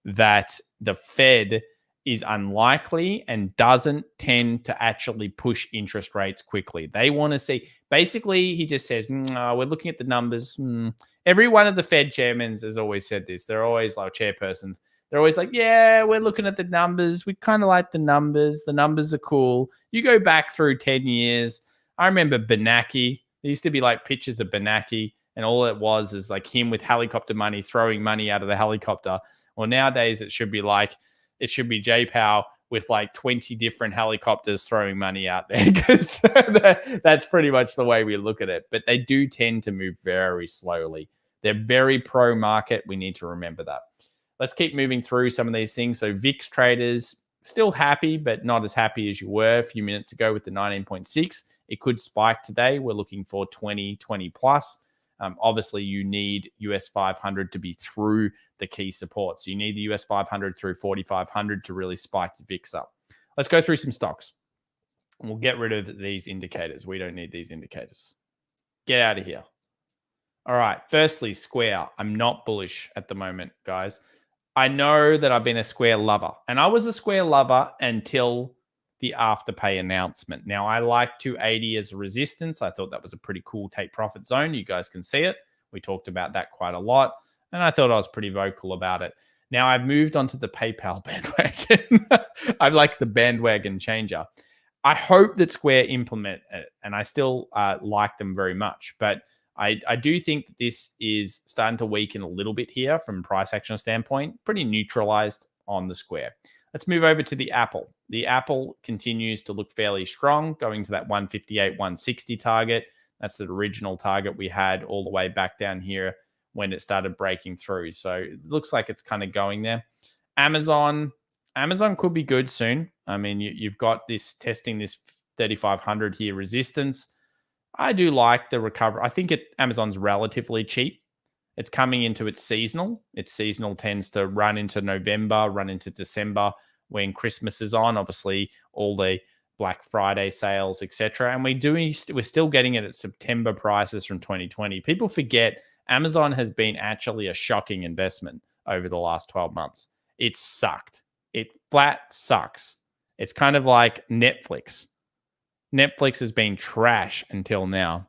that the Fed is unlikely and doesn't tend to actually push interest rates quickly. They want to see, basically, he just says, we're looking at the numbers. Every one of the Fed chairmen has always said this. They're always like chairpersons. They're always like, yeah, we're looking at the numbers. We kind of like the numbers. The numbers are cool. You go back through 10 years. I remember Bernanke There used to be like pictures of Benaki, and all it was is like him with helicopter money, throwing money out of the helicopter. Well, nowadays it should be J Pow with like 20 different helicopters throwing money out there, because that's pretty much the way we look at it. But they do tend to move very slowly. They're very pro market. We need to remember that. Let's keep moving through some of these things. So VIX traders still happy, but not as happy as you were a few minutes ago with the 19.6. It could spike today. We're looking for 20 plus. Obviously, you need US 500 to be through the key supports. You need the US 500 through 4,500 to really spike the VIX up. Let's go through some stocks. We'll get rid of these indicators. We don't need these indicators. Get out of here. All right. Firstly, Square. I'm not bullish at the moment, guys. I know that I've been a Square lover, and I was a Square lover until the Afterpay announcement. Now, I like 280 as a resistance. I thought that was a pretty cool take profit zone. You guys can see it. We talked about that quite a lot, and I thought I was pretty vocal about it. Now, I've moved onto the PayPal bandwagon. I'm like the bandwagon changer. I hope that Square implement it, and I still like them very much, but I do think that this is starting to weaken a little bit here from a price action standpoint, pretty neutralized on the Square. Let's move over to the Apple. The Apple continues to look fairly strong, going to that 158, 160 target. That's the original target we had all the way back down here when it started breaking through. So it looks like it's kind of going there. Amazon could be good soon. I mean, you've got this testing this 3,500 here resistance. I do like the recovery. I think Amazon's relatively cheap. It's coming into its seasonal. Its seasonal tends to run into November, run into December when Christmas is on. Obviously, all the Black Friday sales, etc. And we're still getting it at September prices from 2020. People forget Amazon has been actually a shocking investment over the last 12 months. It sucked. It flat sucks. It's kind of like Netflix. Netflix has been trash until now.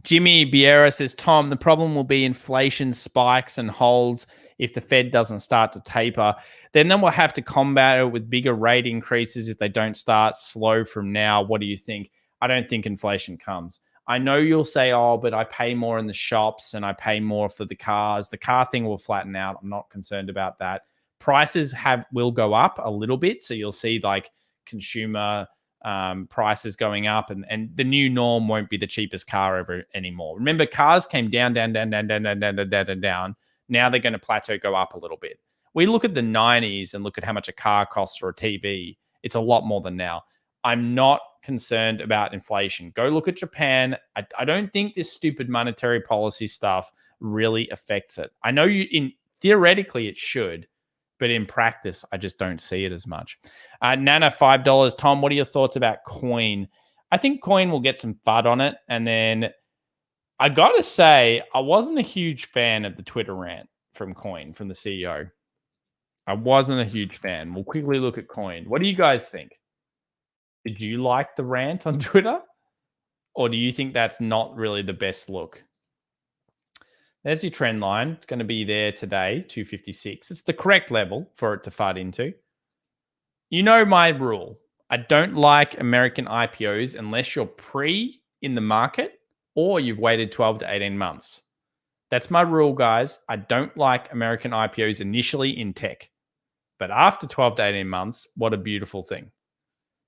Jimmy Biera says, Tom, the problem will be inflation spikes and holds if the Fed doesn't start to taper. Then we'll have to combat it with bigger rate increases if they don't start slow from now. What do you think? I don't think inflation comes. I know you'll say, oh, but I pay more in the shops and I pay more for the cars. The car thing will flatten out. I'm not concerned about that. Prices will go up a little bit. So you'll see like consumer prices going up, and the new norm won't be the cheapest car ever anymore. Remember, cars came down. Now they're going to plateau, go up a little bit. We look at the 90s and look at how much a car costs or a TV. It's a lot more than now. I'm not concerned about inflation. Go look at Japan. I don't think this stupid monetary policy stuff really affects it. I know theoretically it should, but in practice, I just don't see it as much. Nana, $5. Tom, what are your thoughts about Coin? I think Coin will get some FUD on it. And then I got to say, I wasn't a huge fan of the Twitter rant from Coin, from the CEO. I wasn't a huge fan. We'll quickly look at Coin. What do you guys think? Did you like the rant on Twitter? Or do you think that's not really the best look? There's your trend line. It's going to be there today, 256. It's the correct level for it to FUD into. You know my rule. I don't like American IPOs unless you're in the market or you've waited 12 to 18 months. That's my rule, guys. I don't like American IPOs initially in tech. But after 12 to 18 months, what a beautiful thing.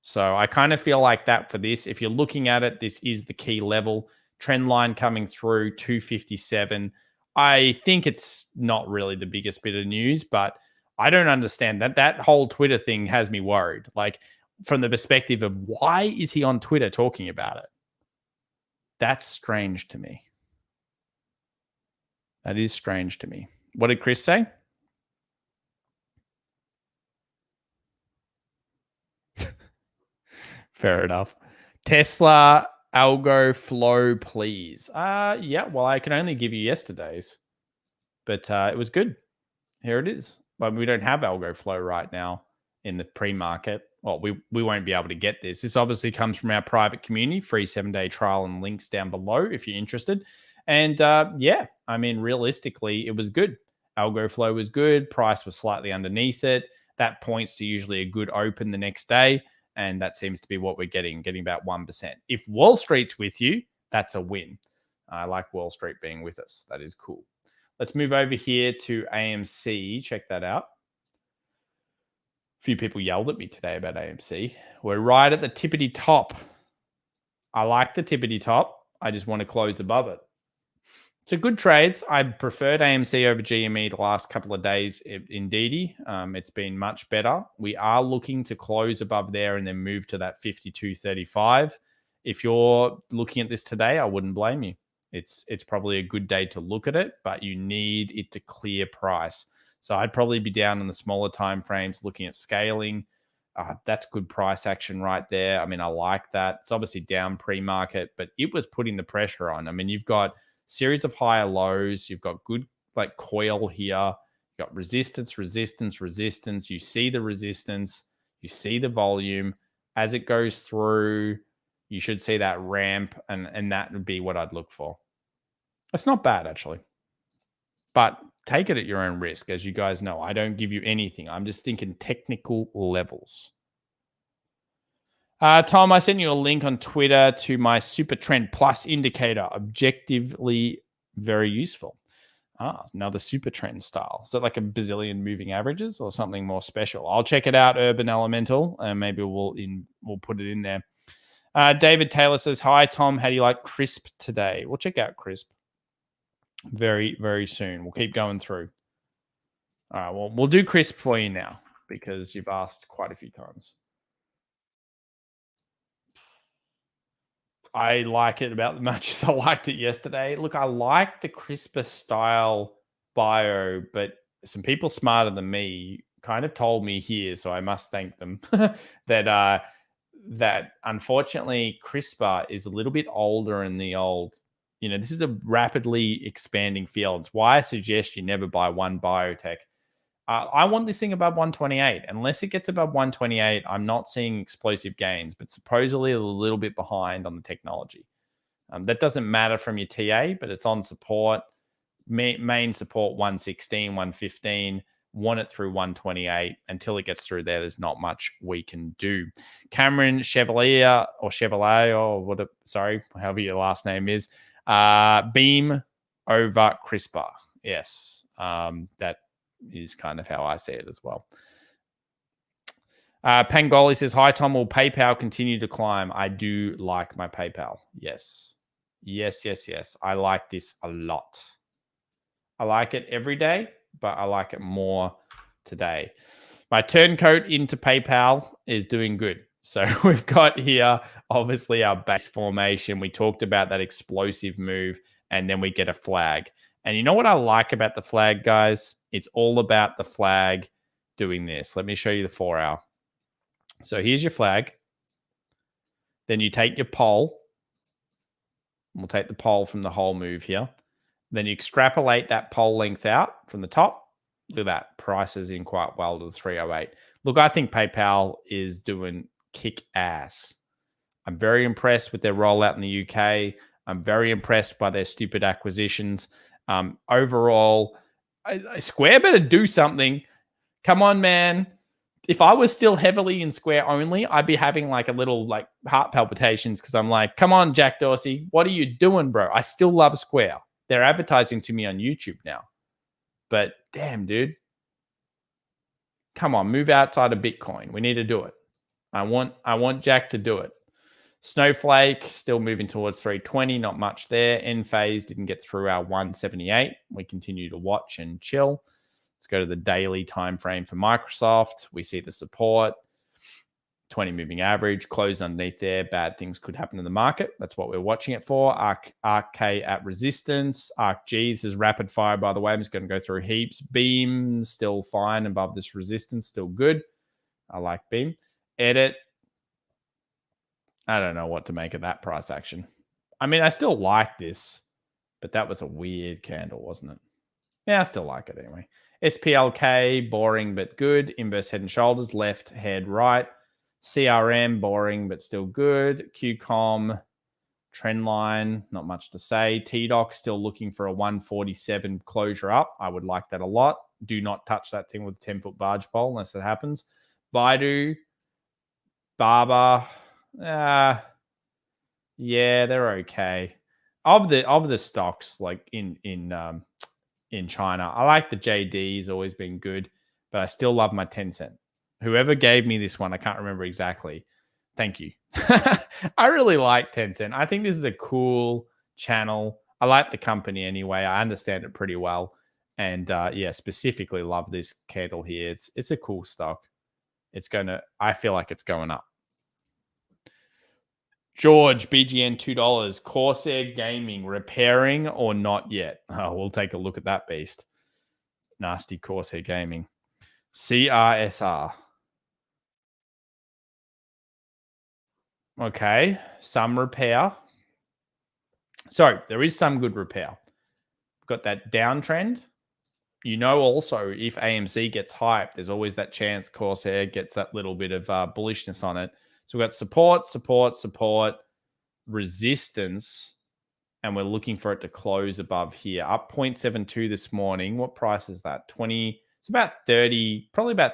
So I kind of feel like that for this. If you're looking at it, this is the key level. Trend line coming through, 257. I think it's not really the biggest bit of news, but I don't understand that whole Twitter thing has me worried. Like from the perspective of why is he on Twitter talking about it? That's strange to me. That is strange to me. What did Chris say? Fair enough. Tesla algo flow, please. Yeah, well, I can only give you yesterday's, but it was good. Here it is. But we don't have algo flow right now in the pre-market. Well, we won't be able to get this. This obviously comes from our private community, free 7-day trial and links down below if you're interested. And yeah, I mean, realistically, it was good. Algo flow was good. Price was slightly underneath it. That points to usually a good open the next day. And that seems to be what we're getting about 1%. If Wall Street's with you, that's a win. I like Wall Street being with us. That is cool. Let's move over here to AMC. Check that out. A few people yelled at me today about AMC. We're right at the tippity top. I like the tippity top. I just want to close above it. So good trades. I've preferred AMC over GME the last couple of days. Indeedy, it's been much better. We are looking to close above there and then move to that 52.35. If you're looking at this today, I wouldn't blame you. It's probably a good day to look at it, but you need it to clear price. So I'd probably be down in the smaller time frames looking at scaling. That's good price action right there. I mean, I like that. It's obviously down pre-market, but it was putting the pressure on. I mean, you've got series of higher lows. You've got good like coil here. You've got resistance, resistance, resistance. You see the resistance. You see the volume. As it goes through, you should see that ramp, and that would be what I'd look for. It's not bad, actually. But take it at your own risk. As you guys know, I don't give you anything. I'm just thinking technical levels. Tom, I sent you a link on Twitter to my Super Trend Plus indicator. Objectively very useful. Another Super Trend style. Is that like a bazillion moving averages or something more special? I'll check it out, Urban Elemental, and maybe we'll put it in there. David Taylor says, hi, Tom. How do you like Crisp today? We'll check out Crisp very, very soon. We'll keep going through. All right, well, we'll do Crisp for you now because you've asked quite a few times. I like it about as much as I liked it yesterday. Look, I like the crisper style bio, but some people smarter than me kind of told me here, so I must thank them, that unfortunately CRISPR is a little bit older in the old. This is a rapidly expanding field. It's why I suggest you never buy one biotech. I want this thing above 128. Unless it gets above 128, I'm not seeing explosive gains, but supposedly a little bit behind on the technology. That doesn't matter from your TA, but it's on support. Main support 116, 115. Want it through 128. Until it gets through there, there's not much we can do. Cameron Chevalier however your last name is. Beam over CRISPR. Yes, that is kind of how I see it as well. Pangoli says, hi, Tom. Will PayPal continue to climb? I do like my PayPal. Yes. I like this a lot. I like it every day, but I like it more today. My turncoat into PayPal is doing good. So we've got here, obviously, our base formation. We talked about that explosive move, and then we get a flag. And you know what I like about the flag, guys? It's all about the flag doing this. Let me show you the 4-hour. So here's your flag. Then you take your pole. We'll take the pole from the whole move here. Then you extrapolate that pole length out from the top. Look at that. Price is in quite well to the 308. Look, I think PayPal is doing kick ass. I'm very impressed with their rollout in the UK. I'm very impressed by their stupid acquisitions. Overall, Square better do something. Come on, man. If I was still heavily in Square only, I'd be having like a little like heart palpitations because I'm like, come on, Jack Dorsey, what are you doing, bro? I still love Square. They're advertising to me on YouTube now. But damn, dude. Come on, move outside of Bitcoin. We need to do it. I want Jack to do it. Snowflake still moving towards 320, not much there. Enphase didn't get through our 178. We continue to watch and chill. Let's go to the daily time frame for Microsoft. We see the support, 20 moving average, close underneath there. Bad things could happen in the market. That's what we're watching it for. ARK at resistance. ARK-G, this is rapid fire, by the way. I'm just going to go through heaps. Beam, still fine above this resistance, still good. I like Beam. Edit. I don't know what to make of that price action. I mean, I still like this, but that was a weird candle, wasn't it? Yeah, I still like it anyway. SPLK, boring but good. Inverse head and shoulders, left, head, right. CRM, boring but still good. QCOM, trend line, not much to say. TDOC, still looking for a 147 closure up. I would like that a lot. Do not touch that thing with a 10-foot barge pole unless that happens. Baidu, Barber, yeah, they're okay. of the stocks like in China, I like the JD. Has always been good, but I still love my Tencent. Whoever gave me this one, I can't remember exactly. Thank you. I really like Tencent. I think this is a cool channel. I like the company anyway. I understand it pretty well. And yeah, specifically love this candle here. It's a cool stock. I feel like it's going up. George, BGN $2. Corsair Gaming, repairing or not yet? Oh, we'll take a look at that beast. Nasty Corsair Gaming. CRSR. Okay, some repair. So there is some good repair. We've got that downtrend. You know, also, if AMC gets hyped, there's always that chance Corsair gets that little bit of bullishness on it. So we've got support, resistance, and we're looking for it to close above here. Up 0.72 this morning. What price is that? 20. It's about 30, probably about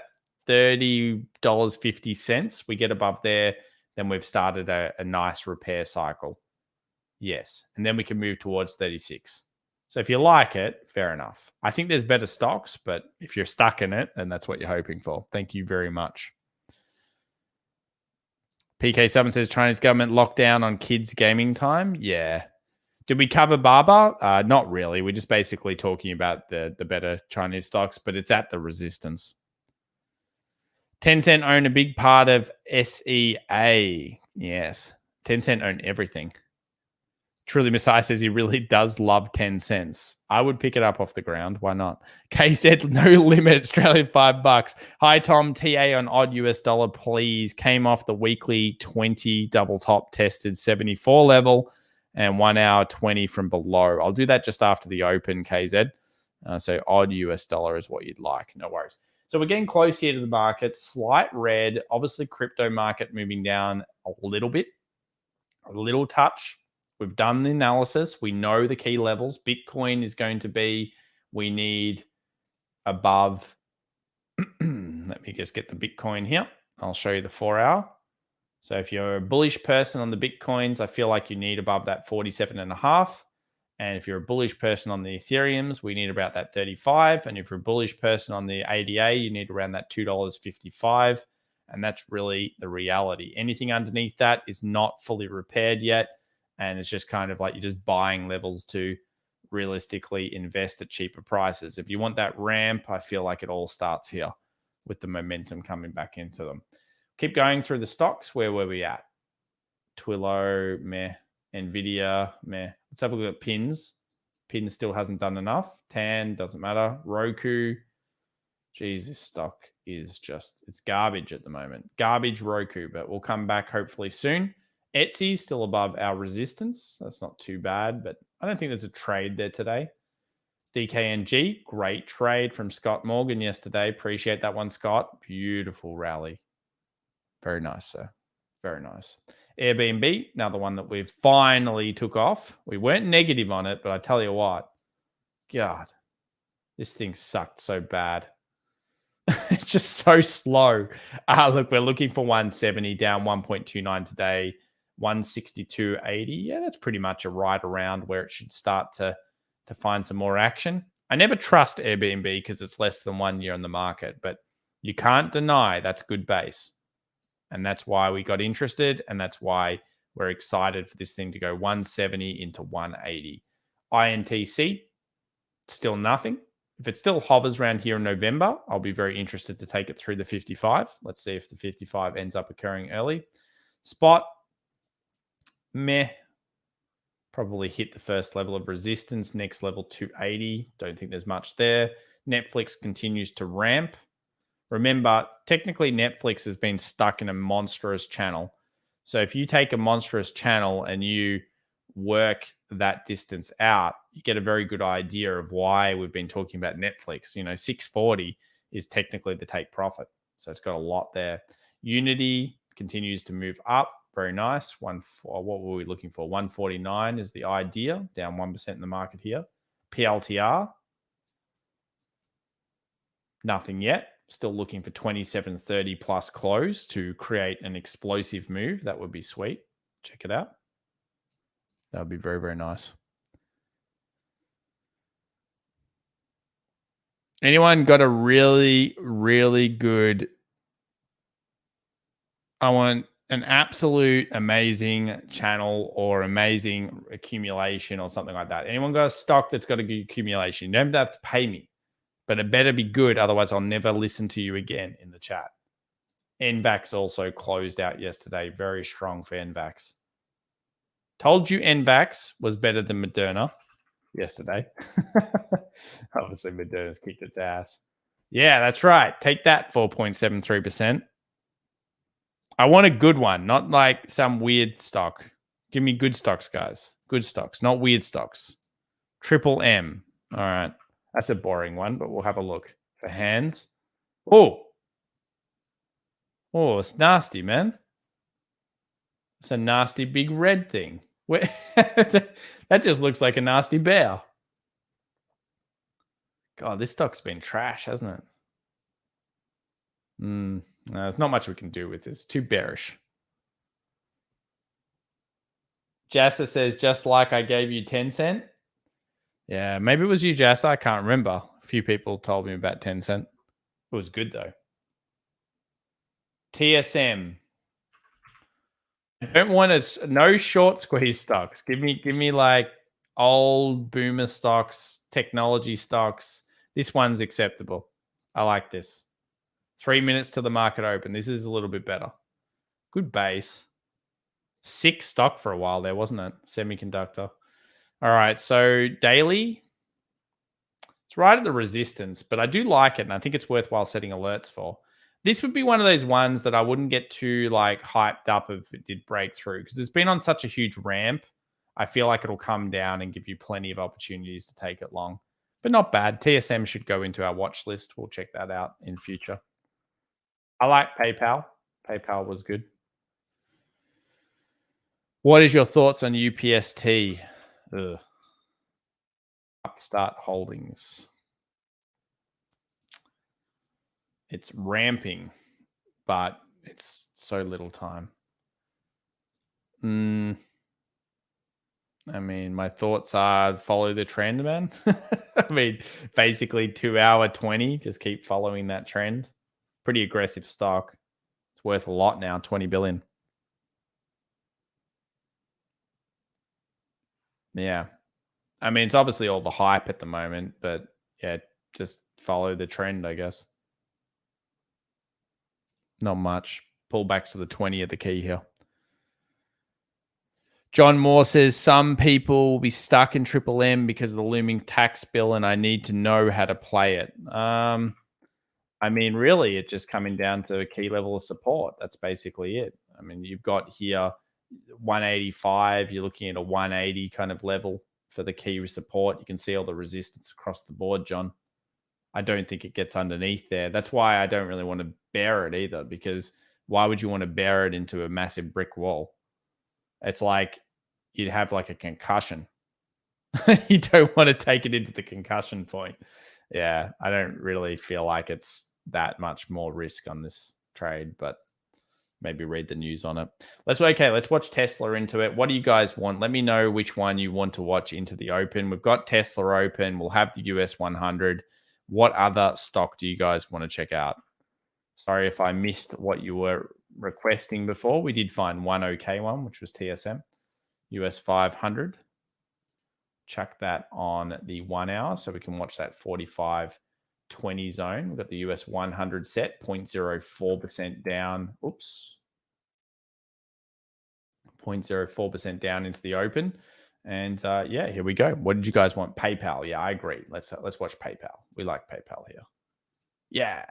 $30.50. We get above there, then we've started a nice repair cycle. Yes. And then we can move towards 36. So if you like it, fair enough. I think there's better stocks, but if you're stuck in it, then that's what you're hoping for. Thank you very much. PK7 says Chinese government lockdown on kids' gaming time. Yeah. Did we cover Baba? Not really. We're just basically talking about the better Chinese stocks, but it's at the resistance. Tencent own a big part of SEA. Yes. Tencent own everything. Truly Messiah says he really does love 10 cents. I would pick it up off the ground. Why not? Kay said no limit, Australian $5. Hi, Tom. TA on odd US dollar, please. Came off the weekly 20 double top tested 74 level and 1 hour 20 from below. I'll do that just after the open, KZ. So odd US dollar is what you'd like. No worries. So we're getting close here to the market. Slight red. Obviously, crypto market moving down a little bit. A little touch. We've done the analysis. We know the key levels. Bitcoin is going to be, we need above, let me just get the Bitcoin here. I'll show you the 4 hour. So if you're a bullish person on the Bitcoins, I feel like you need above that 47.5. And if you're a bullish person on the Ethereums, we need about that 35. And if you're a bullish person on the ADA, you need around that $2.55. And that's really the reality. Anything underneath that is not fully repaired yet. And it's just kind of like you're just buying levels to realistically invest at cheaper prices. If you want that ramp, I feel like it all starts here with the momentum coming back into them. Keep going through the stocks. Where were we at? Twilio, meh. Nvidia, meh. Let's have a look at pins. Pins still hasn't done enough. Tan, doesn't matter. Roku. Geez, this stock is just, it's garbage at the moment. Garbage Roku, but we'll come back hopefully soon. Etsy still above our resistance. That's not too bad, but I don't think there's a trade there today. DKNG, great trade from Scott Morgan yesterday. Appreciate that one, Scott. Beautiful rally. Very nice, sir. Very nice. Airbnb, another one that we've finally took off. We weren't negative on it, but I tell you what, God, this thing sucked so bad. It's just so slow. Look, we're looking for 170, down 1.29 today. 162.80. Yeah, that's pretty much a right around where it should start to find some more action. I never trust Airbnb because it's less than 1 year on the market, but you can't deny that's good base. And that's why we got interested, and that's why we're excited for this thing to go 170 into 180. INTC, still nothing. If it still hovers around here in November, I'll be very interested to take it through the 55. Let's see if the 55 ends up occurring early. Spot, meh. Probably hit the first level of resistance. Next level 280. Don't think there's much there. Netflix continues to ramp. Remember, technically Netflix has been stuck in a monstrous channel. So if you take a monstrous channel and you work that distance out, you get a very good idea of why we've been talking about Netflix. 640 is technically the take profit. So it's got a lot there. Unity continues to move up. Very nice. What were we looking for? 149 is the idea. Down 1% in the market here. PLTR. Nothing yet. Still looking for 2730 plus close to create an explosive move. That would be sweet. Check it out. That would be very, very nice. Anyone got a really, really good, I want an absolute amazing channel or amazing accumulation or something like that. Anyone got a stock that's got a good accumulation? You don't have to pay me, but it better be good. Otherwise, I'll never listen to you again in the chat. NVAX also closed out yesterday. Very strong for NVAX. Told you NVAX was better than Moderna yesterday. Obviously, Moderna's kicked its ass. Yeah, that's right. Take that, 4.73%. I want a good one, not like some weird stock. Give me good stocks, guys. Good stocks, not weird stocks. Triple M. All right. That's a boring one, but we'll have a look. For hands. Oh. Oh, it's nasty, man. It's a nasty big red thing. That just looks like a nasty bear. God, this stock's been trash, hasn't it? No, there's not much we can do with this. Too bearish. Jassa says, just like I gave you 10 cent. Yeah, maybe it was you, Jassa. I can't remember. A few people told me about 10 cent. It was good, though. TSM. I don't want no short squeeze stocks. Give me like old boomer stocks, technology stocks. This one's acceptable. I like this. 3 minutes to the market open. This is a little bit better. Good base. 6 stock for a while there, wasn't it? Semiconductor. All right, so daily. It's right at the resistance, but I do like it, and I think it's worthwhile setting alerts for. This would be one of those ones that I wouldn't get too like hyped up if it did break through, because it's been on such a huge ramp. I feel like it'll come down and give you plenty of opportunities to take it long, but not bad. TSM should go into our watch list. We'll check that out in future. I like PayPal. PayPal was good. What is your thoughts on UPST? Ugh. Upstart Holdings. It's ramping, but it's so little time. I mean, my thoughts are follow the trend, man. I mean, basically 2 hour 20, just keep following that trend. Pretty aggressive stock. It's worth a lot now, 20 billion. Yeah. I mean, it's obviously all the hype at the moment, but yeah, just follow the trend, I guess. Not much. Pullbacks to the 20 are the key here. John Moore says some people will be stuck in Triple M because of the looming tax bill, and I need to know how to play it. I mean, really, it's just coming down to a key level of support. That's basically it. I mean, you've got here 185. You're looking at a 180 kind of level for the key support. You can see all the resistance across the board, John. I don't think it gets underneath there. That's why I don't really want to bear it either, because why would you want to bear it into a massive brick wall? It's like you'd have like a concussion. You don't want to take it into the concussion point. Yeah, I don't really feel like it's that much more risk on this trade, but maybe read the news on it. Let's watch Tesla into it. What do you guys want? Let me know which one you want to watch into the open. We've got Tesla open. We'll have the US 100. What other stock do you guys want to check out? Sorry if I missed what you were requesting before. We did find one okay one, which was TSM. US 500. Chuck that on the 1 hour so we can watch that 45.20 zone. We've got the US 100 set, 0.04% down. Oops. 0.04% down into the open. And yeah, here we go. What did you guys want? PayPal. Yeah, I agree. Let's watch PayPal. We like PayPal here. Yeah.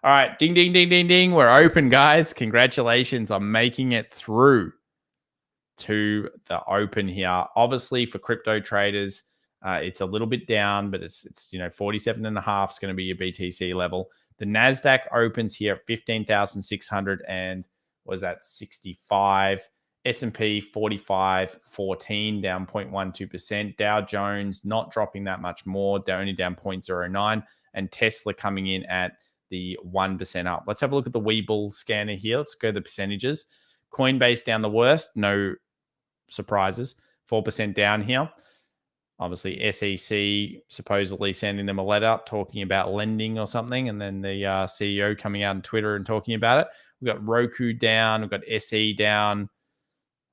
All right. Ding, ding, ding, ding, ding. We're open, guys. Congratulations on making it through to the open here. Obviously, for crypto traders, it's a little bit down, but it's 47.5 is going to be your BTC level. The Nasdaq opens here at 15,600 and was that 65. S&P 45.14 down 0.12%. Dow Jones not dropping that much more, only down 0.09, and Tesla coming in at the 1% up. Let's have a look at the Webull scanner here. Let's go to the percentages. Coinbase down the worst, no surprises, 4% down here. Obviously, SEC supposedly sending them a letter talking about lending or something, and then the CEO coming out on Twitter and talking about it. We've got Roku down. We've got SE down.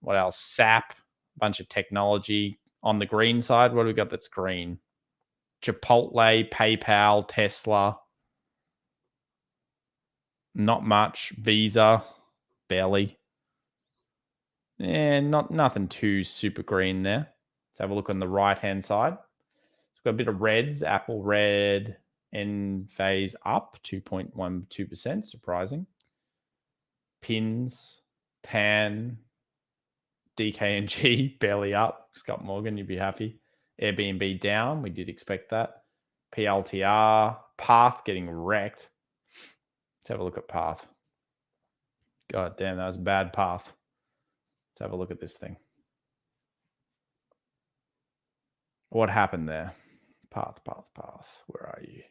What else? SAP, a bunch of technology. On the green side, what do we got that's green? Chipotle, PayPal, Tesla. Not much. Visa, barely. Nothing too super green there. Let's have a look on the right-hand side. It's got a bit of reds. Apple red, end phase up 2.12%. Surprising. Pins, TAN, DKNG barely up. Scott Morgan, you'd be happy. Airbnb down. We did expect that. PLTR, Path getting wrecked. Let's have a look at Path. God damn, that was a bad Path. Let's have a look at this thing. What happened there? Path. Where are you?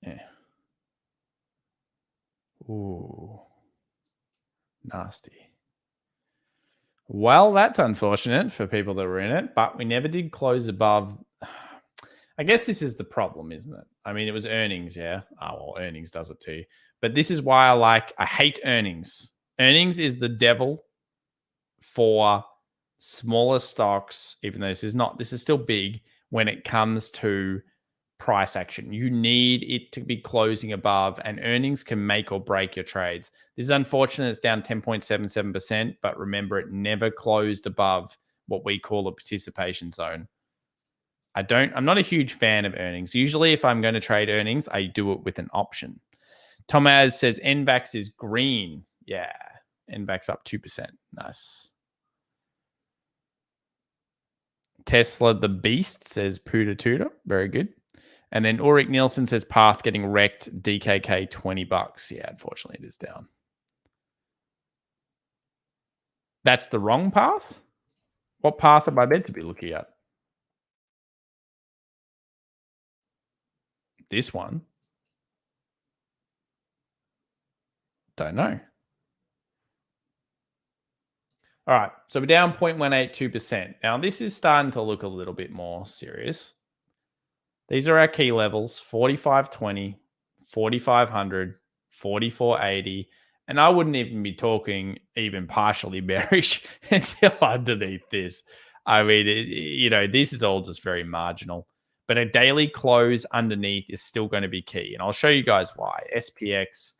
Yeah. Ooh. Nasty. Well, that's unfortunate for people that were in it, but we never did close above. I guess this is the problem, isn't it? I mean, it was earnings, yeah. Oh, well, earnings does it too. But this is why I hate earnings. Earnings is the devil for smaller stocks, even though this is still big when it comes to price action. You need it to be closing above, and earnings can make or break your trades. This is unfortunate. It's down 10.77%, but remember, it never closed above what we call a participation zone. I'm not a huge fan of earnings. Usually, if I'm going to trade earnings, I do it with an option. Tomaz says NVAX is green. Yeah, NVAX up 2%. Nice. Tesla the Beast says Pooter Tooter. Very good. And then Ulrich Nielsen says Path getting wrecked. DKK $20. Yeah, unfortunately, it is down. That's the wrong path? What path am I meant to be looking at? This one? Don't know. All right, so we're down 0.182%. Now, this is starting to look a little bit more serious. These are our key levels, 45.20, 4,500, 44.80. And I wouldn't even be talking even partially bearish until underneath this. I mean, this is all just very marginal. But a daily close underneath is still going to be key. And I'll show you guys why. SPX,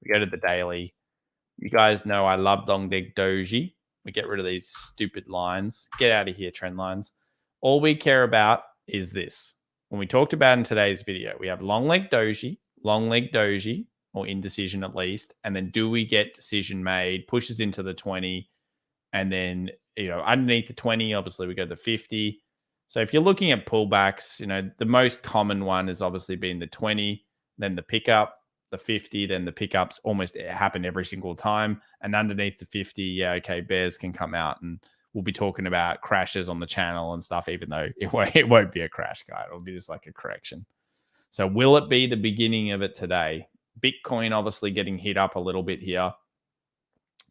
we go to the daily. You guys know I love long leg doji. We get rid of these stupid lines. Get out of here, trend lines. All we care about is this. When we talked about in today's video, we have long leg doji, or indecision at least. And then do we get decision made, pushes into the 20, and then, underneath the 20, obviously we go to the 50. So if you're looking at pullbacks, the most common one has obviously been the 20, then the pickup, the 50, then the pickups almost happen every single time. And underneath the 50, yeah, okay, bears can come out, and we'll be talking about crashes on the channel and stuff, even though it won't be a crash, guy. It'll be just like a correction. So will it be the beginning of it today? Bitcoin obviously getting hit up a little bit here.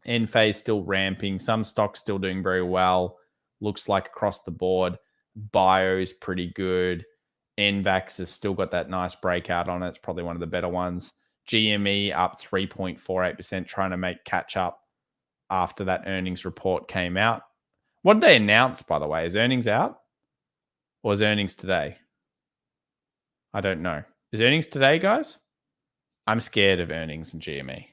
End phase still ramping. Some stocks still doing very well. Looks like across the board. Bio's pretty good. NVAX has still got that nice breakout on it. It's probably one of the better ones. GME up 3.48%, trying to make catch up after that earnings report came out. What did they announce, by the way? Is earnings out? Or is earnings today? I don't know. Is earnings today, guys? I'm scared of earnings and GME.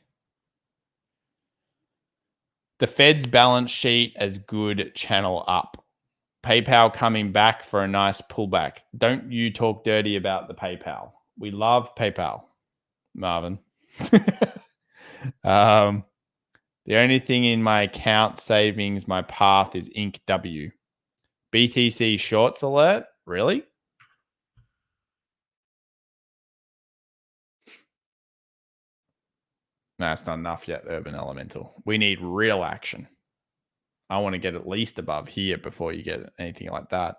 The Fed's balance sheet as good, channel up. PayPal coming back for a nice pullback. Don't you talk dirty about the PayPal. We love PayPal, Marvin. The only thing in my account savings, my path, is Inc. W. BTC shorts alert? Really? No, it's not enough yet, Urban Elemental. We need real action. I want to get at least above here before you get anything like that.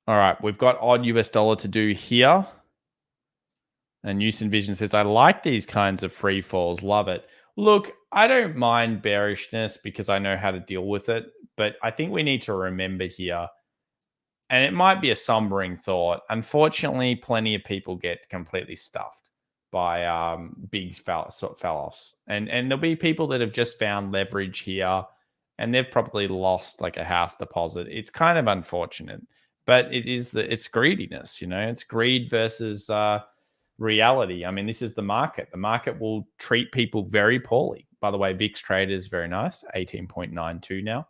All right, we've got odd US dollar to do here. And Houston Vision says, I like these kinds of free falls. Love it. Look, I don't mind bearishness because I know how to deal with it. But I think we need to remember here, and it might be a sombering thought. Unfortunately, plenty of people get completely stuffed by big fell offs, and there'll be people that have just found leverage here, and they've probably lost like a house deposit. It's kind of unfortunate, but it's greediness. It's greed versus reality. I mean, this is the market. The market will treat people very poorly. By the way, VIX trade is very nice, 18.92 now.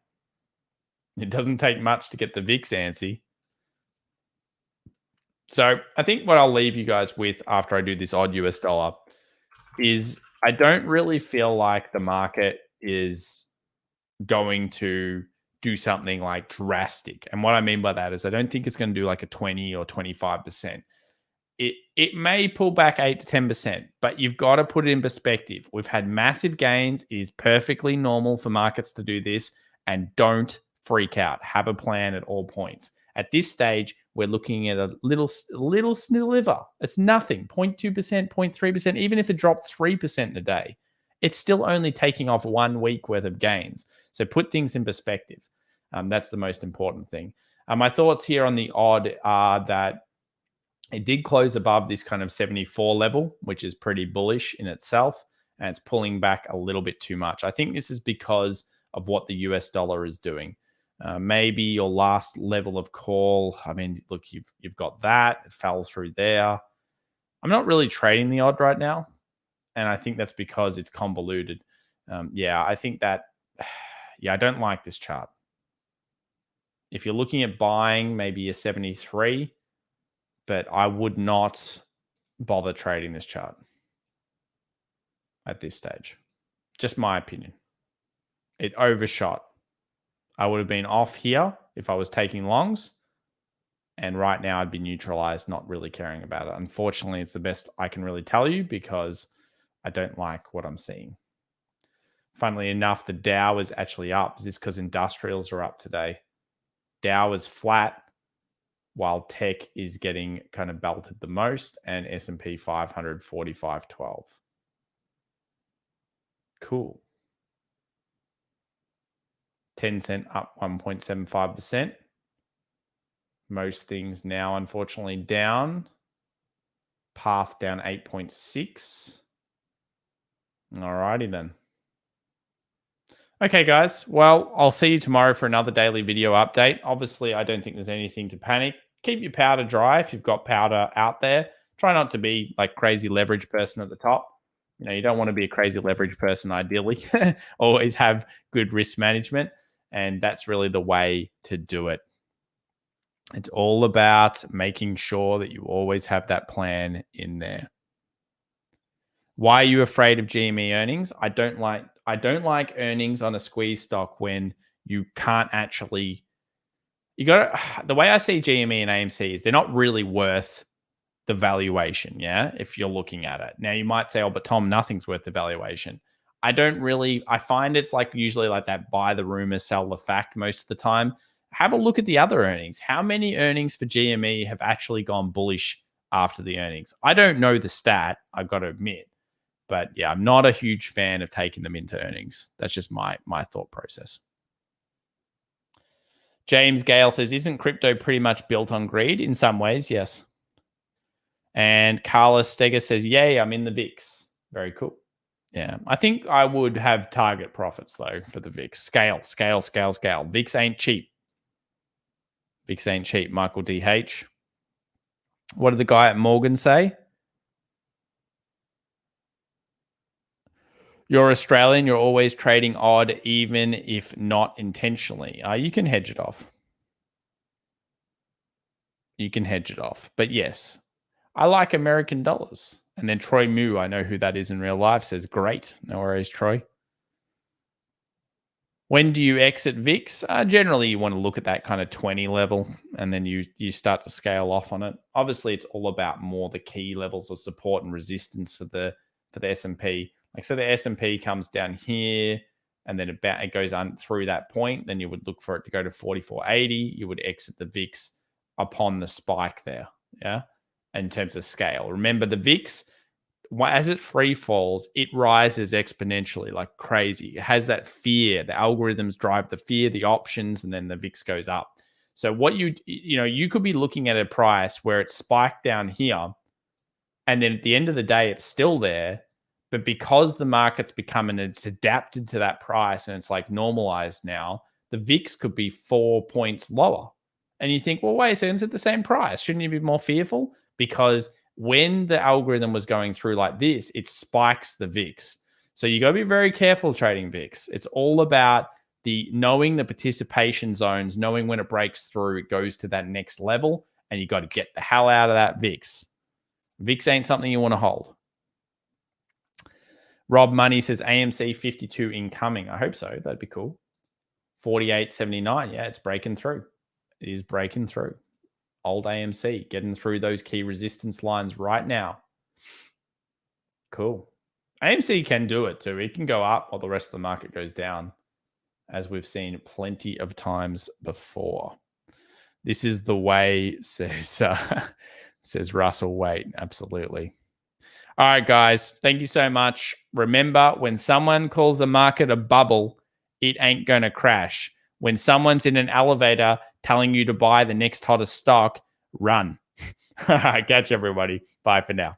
It doesn't take much to get the VIX antsy. So I think what I'll leave you guys with after I do this odd US dollar is I don't really feel like the market is going to do something like drastic. And what I mean by that is I don't think it's going to do like a 20 or 25%. It may pull back 8 to 10%, but you've got to put it in perspective. We've had massive gains. It is perfectly normal for markets to do this, and don't freak out. Have a plan at all points. At this stage, we're looking at a little sliver. It's nothing, 0.2%, 0.3%. Even if it dropped 3% in a day, it's still only taking off 1 week worth of gains. So put things in perspective. That's the most important thing. My thoughts here on the odd are that it did close above this kind of 74 level, which is pretty bullish in itself, and it's pulling back a little bit too much. I think this is because of what the US dollar is doing. Maybe your last level of call. I mean, look, you've got that. It fell through there. I'm not really trading the odd right now, and I think that's because it's convoluted. I think that, I don't like this chart. If you're looking at buying, maybe a 73, but I would not bother trading this chart at this stage. Just my opinion. It overshot. I would have been off here if I was taking longs, and right now I'd be neutralized, not really caring about it. Unfortunately, it's the best I can really tell you because I don't like what I'm seeing. Funnily enough, the Dow is actually up. Is this because industrials are up today? Dow is flat, while tech is getting kind of belted the most, and S&P 500 45.12. Cool. Tencent up 1.75%. Most things now, unfortunately, down. Path down 8.6. Alrighty then. Okay, guys. Well, I'll see you tomorrow for another daily video update. Obviously, I don't think there's anything to panic. Keep your powder dry if you've got powder out there. Try not to be like crazy leverage person at the top. You don't want to be a crazy leverage person, ideally. Always have good risk management. And that's really the way to do it. It's all about making sure that you always have that plan in there. Why are you afraid of GME earnings? I don't like earnings on a squeeze stock when you can't actually. The way I see GME and AMC is they're not really worth the valuation. Yeah, if you're looking at it now, you might say, "Oh, but Tom, nothing's worth the valuation." I find it's like usually like that: buy the rumor, sell the fact. Most of the time, have a look at the other earnings. How many earnings for GME have actually gone bullish after the earnings? I don't know the stat, I've got to admit. But yeah, I'm not a huge fan of taking them into earnings. That's just my thought process. James Gale says, isn't crypto pretty much built on greed? In some ways, yes. And Carlos Steger says, yay, I'm in the VIX. Very cool. Yeah, I think I would have target profits, though, for the VIX. Scale. VIX ain't cheap. VIX ain't cheap, Michael DH. What did the guy at Morgan say? You're Australian, you're always trading odd, even if not intentionally. You can hedge it off. But yes, I like American dollars. And then Troy Moo, I know who that is in real life, says, great. No worries, Troy. When do you exit VIX? Generally, you want to look at that kind of 20 level, and then you start to scale off on it. Obviously, it's all about more the key levels of support and resistance for the S&P. Like, so the S&P comes down here, and then it goes on through that point. Then you would look for it to go to 44.80. You would exit the VIX upon the spike there. Yeah, in terms of scale. Remember, the VIX as it free falls, it rises exponentially like crazy. It has that fear. The algorithms drive the fear, the options, and then the VIX goes up. So what you could be looking at a price where it spiked down here, and then at the end of the day, it's still there. But because the market's become and it's adapted to that price and it's like normalized now, the VIX could be 4 points lower. And you think, well, wait a second, it's at the same price. Shouldn't you be more fearful? Because when the algorithm was going through like this, it spikes the VIX. So you got to be very careful trading VIX. It's all about knowing the participation zones, knowing when it breaks through, it goes to that next level, and you got to get the hell out of that VIX. VIX ain't something you want to hold. Rob Money says AMC 52 incoming. I hope so. That'd be cool. 48.79. Yeah, it's breaking through. It is breaking through. Old AMC getting through those key resistance lines right now. Cool. AMC can do it too. It can go up while the rest of the market goes down, as we've seen plenty of times before. This is the way, says Russell Wait. Absolutely. All right, guys. Thank you so much. Remember, when someone calls a market a bubble, it ain't going to crash. When someone's in an elevator telling you to buy the next hottest stock, run. Catch everybody. Bye for now.